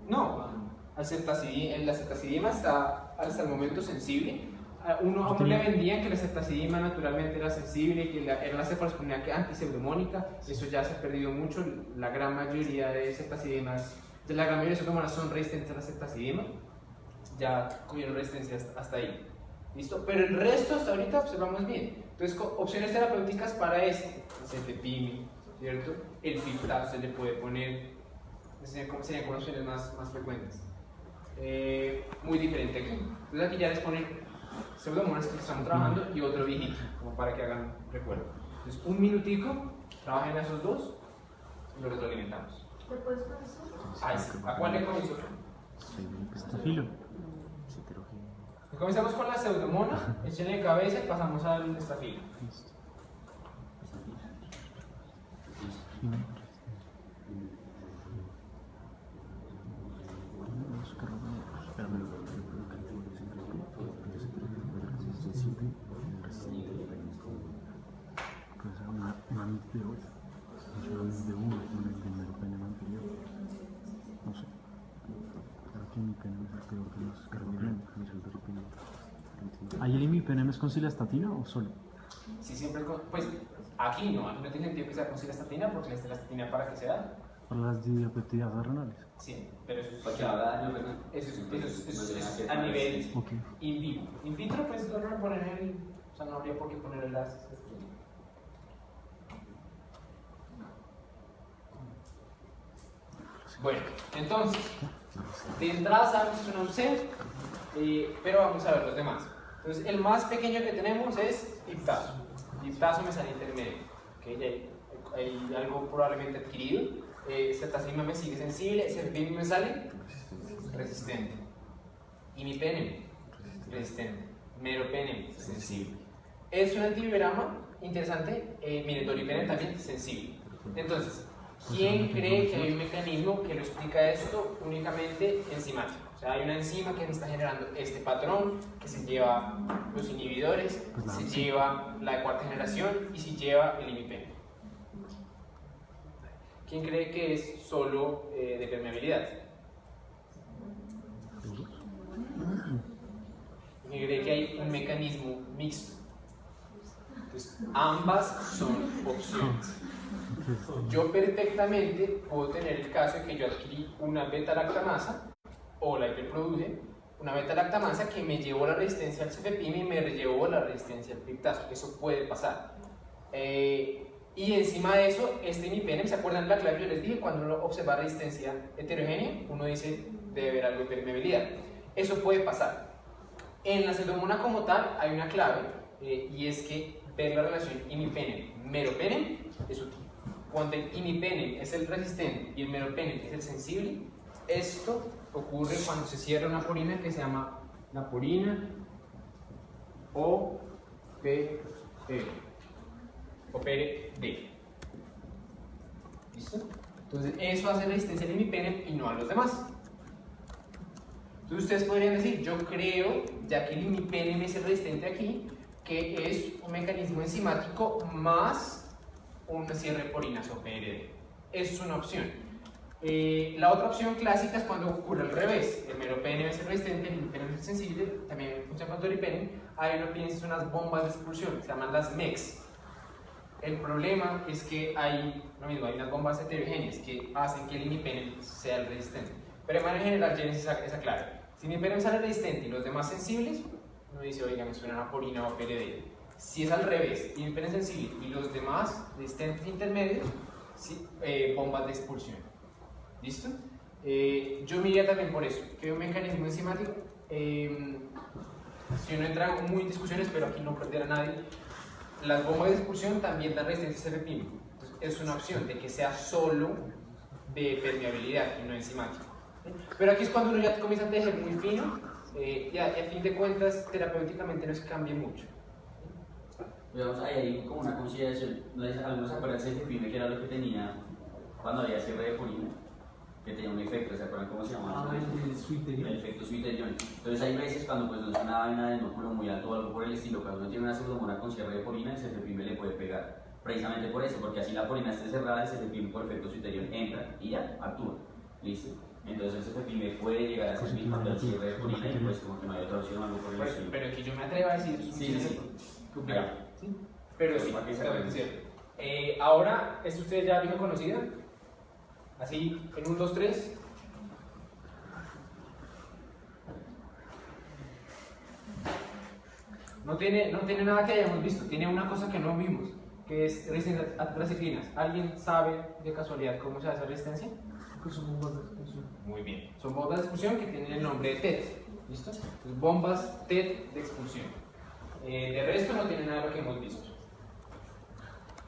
No, la ceftacidima está hasta el momento sensible. a uno le vendían que la ceftazidima naturalmente era sensible y que era la cefalоспorinas antipseudemónica. Eso ya se ha perdido mucho. La gran mayoría de ceftazidimas, la gran mayoría de pseudomonas son resistentes a la ceftazidima. Ya cogieron resistencia hasta ahí. ¿Listo? Pero el resto hasta ahorita observamos bien. Entonces, opciones terapéuticas para este, cefepime, ¿cierto? El piptazo se le puede poner, serían como opciones más frecuentes. Muy diferente aquí. Entonces aquí ya les ponen pseudomonas que estamos trabajando y otro viejito, como para que hagan recuerdo. Entonces, un minutico, trabajen a esos dos y lo retroalimentamos. ¿Te puedes conocer? ¿A cuál le comienzo? Estafilo. Comenzamos con la pseudomona, échenle cabeza y pasamos al estafilo. Una MIT de 8, una MIT de 1, una del meropene anterior. No sé. Creo que imipenem es el peor de los carbohidratos. ¿Ahí el imipenem es con cilastatina o solo? Sí, siempre pues aquí no tiene sentido que sea con cilastatina porque la cilastatina para qué se da. Para las diapeptidasas renales. Sí, pero eso es, Porque haga daño, ¿verdad? eso es a nivel in vivo. In vitro, pues no lo ponen o sea, no habría por qué poner el láser. Bueno, entonces, de entrada sabemos que es una UCE, pero vamos a ver los demás. Entonces, el más pequeño que tenemos es piptazo. Piptazo mesana intermedio. ¿Okay? Hay algo probablemente adquirido. Cetazima me sigue sensible, cefepime me sale resistente. Imipenem, resistente. Meropenem, sensible. Es un antivibrama interesante. Mire, dolipenem también sensible. Entonces, ¿quién cree que hay un mecanismo que lo explica esto únicamente enzimático? O sea, hay una enzima que está generando este patrón, que se lleva los inhibidores, se lleva la de cuarta generación y se lleva el imipenem. ¿Quién cree que es solo de permeabilidad? ¿Quién cree que hay un mecanismo mixto? Entonces, ambas son opciones. Yo perfectamente puedo tener el caso de que yo adquirí una beta-lactamasa o la hiperproduje, una beta-lactamasa que me llevó la resistencia al cefepime y me llevó la resistencia al piptazo. Eso puede pasar. Y encima de eso, este imipenem, ¿se acuerdan la clave? Yo les dije, cuando uno observa resistencia heterogénea, uno dice, debe haber algo de permeabilidad. Eso puede pasar. En la pseudomona como tal, hay una clave, y es que ver la relación imipenem-meropenem es útil. Cuando el imipenem es el resistente y el meropenem es el sensible, esto ocurre cuando se cierra una porina que se llama la porina OPR o PRD. ¿Listo? Entonces, eso hace resistencia al imipenem y no a los demás. Entonces, ustedes podrían decir, yo creo, ya que el imipenem es el resistente aquí, que es un mecanismo enzimático más un cierre de porinas o PRD. Es una opción. La otra opción clásica es cuando ocurre al revés. El meropenem es el resistente, el imipenem es el sensible, también funciona con dolipenem. Ahí uno piensa en unas bombas de expulsión, se llaman las MEX. El problema es que hay unas bombas heterogéneas que hacen que el imipenem sea el resistente. Pero de manera general, llévense esa clave. Si el imipenem sale resistente y los demás sensibles, uno dice, oiga, me suena una porina o PRD. Si es al revés, el imipenem sensible y los demás resistentes intermedios, sí, bombas de expulsión. ¿Listo? Yo me iría también por eso, que hay un mecanismo enzimático. Si uno entra muy en discusiones, pero aquí no perderá a nadie, las bombas de expulsión también dan resistencia a cefepime. Es una opción de que sea solo de permeabilidad y no enzimático. Pero aquí es cuando uno ya comienza a tejer muy fino y a fin de cuentas terapéuticamente no se cambia mucho. Digamos, hay como una consideración, algunos se acuerdan de cefepime, que era lo que tenía cuando había cierre de porina, que tenía un efecto, ¿se acuerdan cómo se llamaba? El efecto Sweeterion. Entonces hay veces cuando pues, no es una vaina de núcleo muy alto o algo por el estilo, cuando uno tiene una pseudomona con cierre de porina, el cefepime le puede pegar. Precisamente por eso, porque así la porina esté cerrada, el cefepime por efecto Sweeterion entra y ya, actúa. ¿Listo? Entonces el FPV puede llegar a servir cuando el cierre de orina y pues como que no hay otra opción o algo por el estilo. Pero que yo me atreva a decir, Sí. ¿sí? Pero sí, Para que se totalmente vea. cierto. Ahora, ¿es usted ya viejo conocida? Así, en 1, 2, 3. No tiene nada que hayamos visto, tiene una cosa que no vimos, que es resistencia a traciclinas. ¿Alguien sabe de casualidad cómo se hace resistencia? Que son bombas de expulsión. Muy bien. Son bombas de expulsión que tienen el nombre de TET. ¿Listo? Entonces, bombas TET de expulsión. De resto no tiene nada de lo que hemos visto.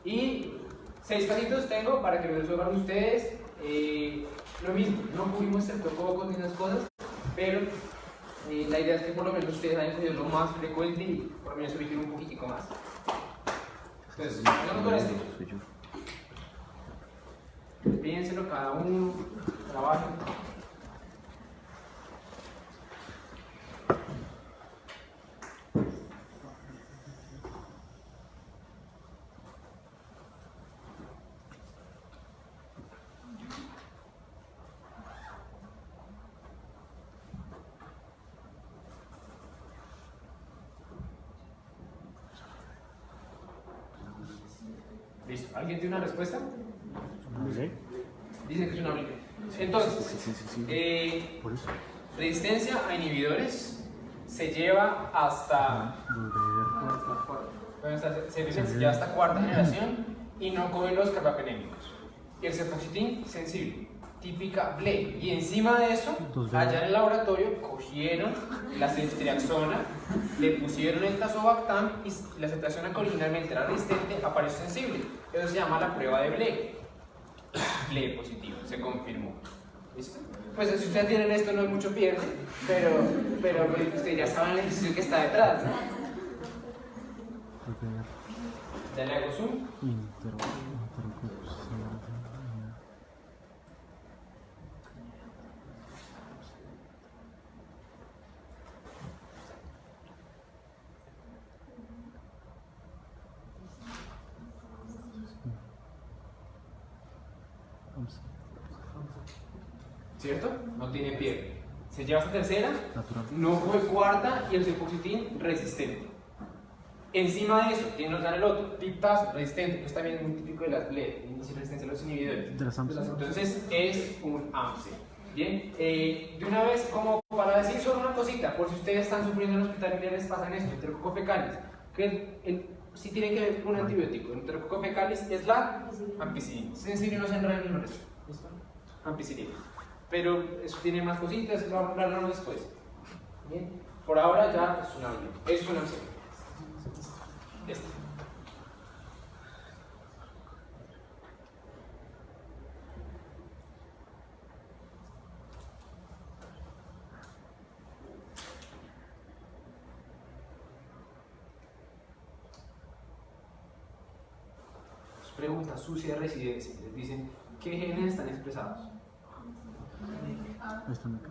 Y 6 casitos tengo para que lo resuelvan ustedes. Lo mismo, no cubrimos streptococos ni esas cosas, pero la idea es que por lo menos ustedes hayan cogido lo más frecuente y por lo menos subir un poquitico más. Entonces, vamos con este. Soy yo. Piénselo cada uno, trabajen. Listo. ¿Alguien tiene una respuesta? ¿Sí? Dicen que es una blipe. Entonces, Sí. Por eso. resistencia a inhibidores se lleva hasta, se lleva hasta 4ª generación y no coge los carbapenémicos. Y el cefoxitin sensible, típica BLE. Y encima de eso, allá en el laboratorio cogieron la ceftriaxona, le pusieron el tazobactam y la ceftriaxona que originalmente era resistente apareció sensible. Eso se llama la prueba de BLE. BLE positivo, se confirmó. ¿Listo? Pues si ustedes tienen esto no es mucho pierde, pero ustedes ya saben la decisión que está detrás, ¿no? Ya le hago zoom. ¿Cierto? No tiene pierde. Se lleva hasta 3ª, no fue 4ª y el cefoxitin resistente. Encima de eso, tiene que dar el otro, TIPTAS resistente, que es también muy típico de las BLE, índice de resistencia a los inhibidores. De las AMSE. Entonces es un AMSE. Bien, de una vez, como para decir solo una cosita, por si ustedes están sufriendo en el hospital y les pasan esto, enterococo fecalis, que si tiene que ver con un antibiótico, el enterococo fecalis es la ampicilina. Sensible no se enreda en el resto. ¿Listo? Ampicilina. Pero eso tiene más cositas, lo vamos a hablar después. Bien, por ahora ya es una BLE, es una AMSE. Este. Pregunta sucia de residencia. Les dicen qué genes están expresados. Esto me cae.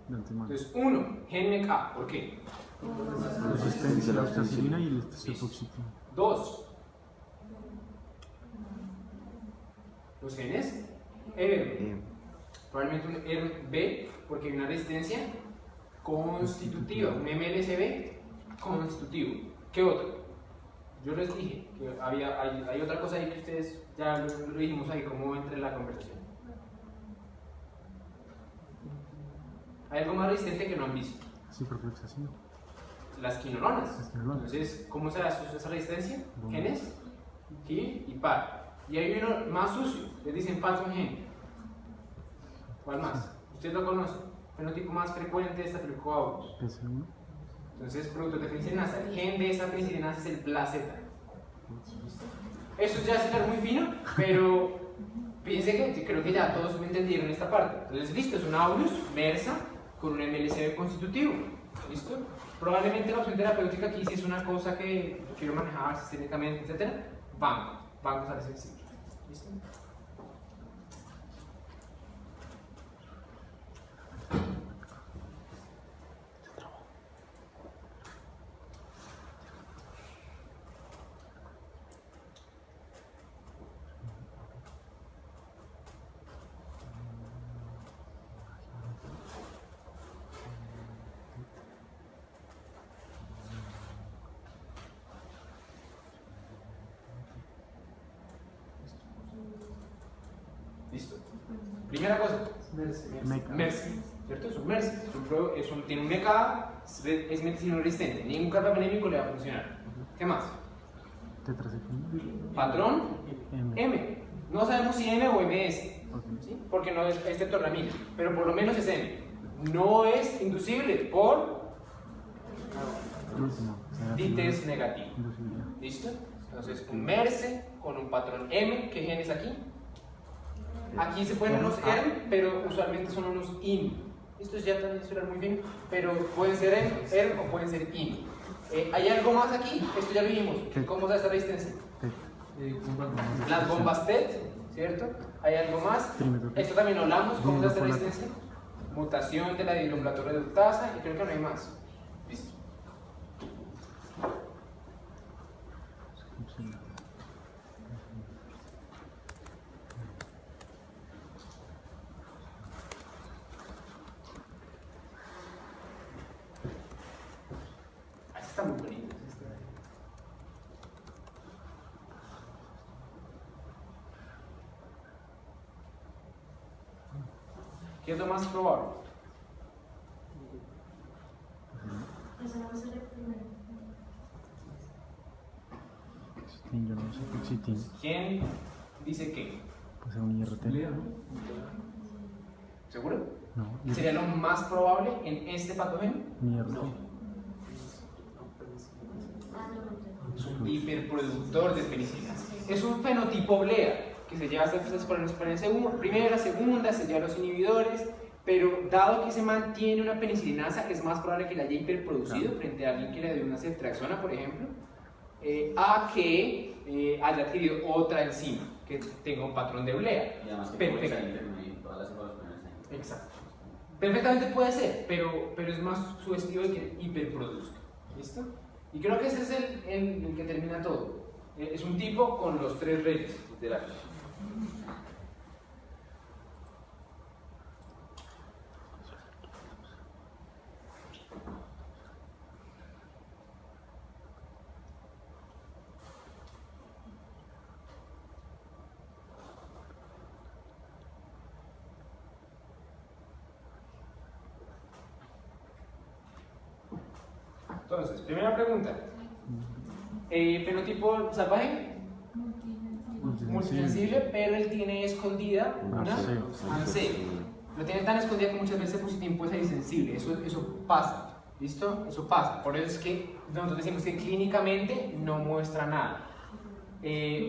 De antemano. Entonces, 1, gen MECA. ¿Por qué? Resistencia a la ampicilina y el cefoxitin. 2, los genes ERM. Probablemente un ERM-B porque hay una resistencia constitutiva, un MLSB constitutivo. ¿Qué otro? Yo les dije que hay otra cosa ahí que ustedes ya lo dijimos ahí como entre la conversación. Hay algo más resistente que no han visto. Ciprofloxacina. Las quinolonas. Las quinolonas. Entonces, ¿cómo se hace esa resistencia? Bueno. Genes, ki y par. Y hay uno más sucio, les dicen falso gen. ¿Cuál más? Usted lo conoce. Fenotipo más frecuente de Staphylococcus aureus. PC1. Entonces, productos de penicillinasa. El gen de esa penicillinasa es el placenta. Eso ya es hablar muy fino, pero fíjense que creo que ya todos me entendieron esta parte. Entonces, listo, es un aureus MERSA con un MLCB constitutivo. ¿Listo? Probablemente la opción terapéutica aquí, si es una cosa que yo quiero manejar sistémicamente, etc., vamos a ser sencillo. ¿Listo? Listo. Primera cosa, Meca. MERS, ¿cierto? Es un MERS, tiene un MK, es medicina resistente, ningún carbapenémico le va a funcionar. ¿Qué más? Tetraciclina. Patrón M. M. No sabemos si M o MS, Ok. ¿sí? Porque no es tetragramina, pero por lo menos es M. No es inducible por Último. D-test negativo. Inducibilidad. ¿Listo? Entonces, un MERS con un patrón M, ¿qué genes aquí? Aquí se ponen unos ERM, pero usualmente son unos IN. Estos ya también suenan muy bien, pero pueden ser ERM o pueden ser IN. ¿Hay algo más aquí? Esto ya lo vimos. ¿Cómo da esta resistencia? Las bombas TET, ¿cierto? ¿Hay algo más? Trímetro. Esto también lo hablamos. ¿Cómo da esta resistencia? Mutación de la dihidroplato reductasa, y creo que no hay más. Listo. Así está muy bonito. ¿Qué es lo más probable? Eso no va a ser el primero. Exitin, yo no sé. Exitin. ¿Quién dice qué? Puede ser un IRT. ¿Seguro? No. ¿Sería lo más probable en este patógeno? Un IRT. No. Ah, no, Es un hiperproductor de penicilinas. Es un fenotipo blea que se lleva hasta la primera, segunda, se lleva los inhibidores, pero dado que se mantiene una penicilinasa, es más probable que la haya hiperproducido frente a alguien que le dio una ceftriaxona, por ejemplo, a que haya adquirido otra enzima que tenga un patrón de blea. Y además que Perfecto. puede salir en todas las evaluaciones. Exacto. Perfectamente puede ser, pero es más su estilo de que hiperproduzca. ¿Listo? Y creo que ese es el que termina todo. Es un tipo con los tres reyes de la vida. Entonces, primera pregunta. ¿Fenotipo salvaje? Multisensible, pero él tiene escondida una ANSEO. Lo tiene tan escondida que muchas veces el positivo puede ser insensible. Eso pasa. ¿Listo? Eso pasa. Por eso es que nosotros decimos que clínicamente no muestra nada.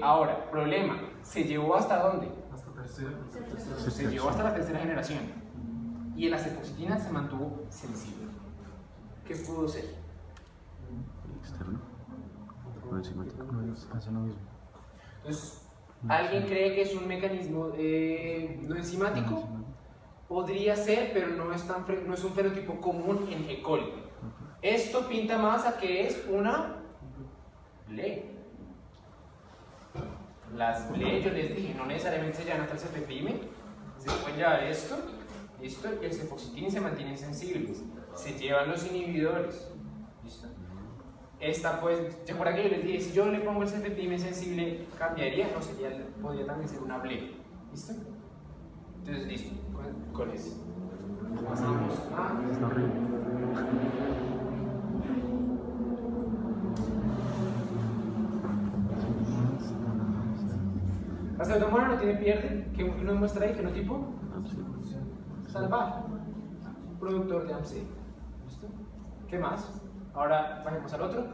Ahora, problema. ¿Se llevó hasta dónde? Hasta tercera. Se llevó hasta la tercera generación. Y el acetoxitina se mantuvo sensible. ¿Qué pudo ser? Externo. O enzimático. No, hace lo mismo. Entonces, ¿alguien cree que es un mecanismo no enzimático? Podría ser, pero no es un fenotipo común en E. coli. Esto pinta más a que es una BLE. Las BLE, yo les dije, no necesariamente se llevan hasta el cefepime. Se pueden llevar esto, listo, y el cefoxitin se mantienen sensibles. Se llevan los inhibidores. ¿Listo? Esta pues, ¿se acuerdan que yo les dije? Si yo le pongo el cefepime sensible, cambiaría, no sería, podría también ser una BLE. ¿Listo? Entonces, listo, con eso. Pasamos a... Está horrible. La pseudomonas no tiene pierde, que nos muestra ahí, fenotipo salvaje, productor de AMC. ¿Listo? ¿Qué más? Ahora bajemos al otro.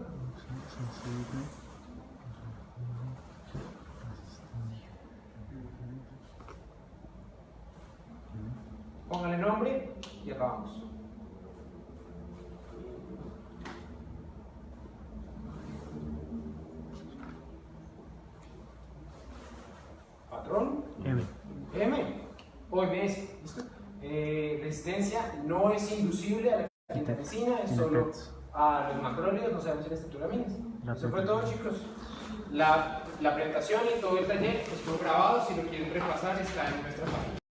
Póngale nombre y acabamos. Patrón. M. M o MS. ¿Listo? Resistencia no es inducible a la quintanecina, es solo a los macrólidos, no sabemos si las tetraminas. Eso fue todo, chicos. La presentación y todo el taller estuvo grabado. Si lo quieren repasar, está en nuestra página.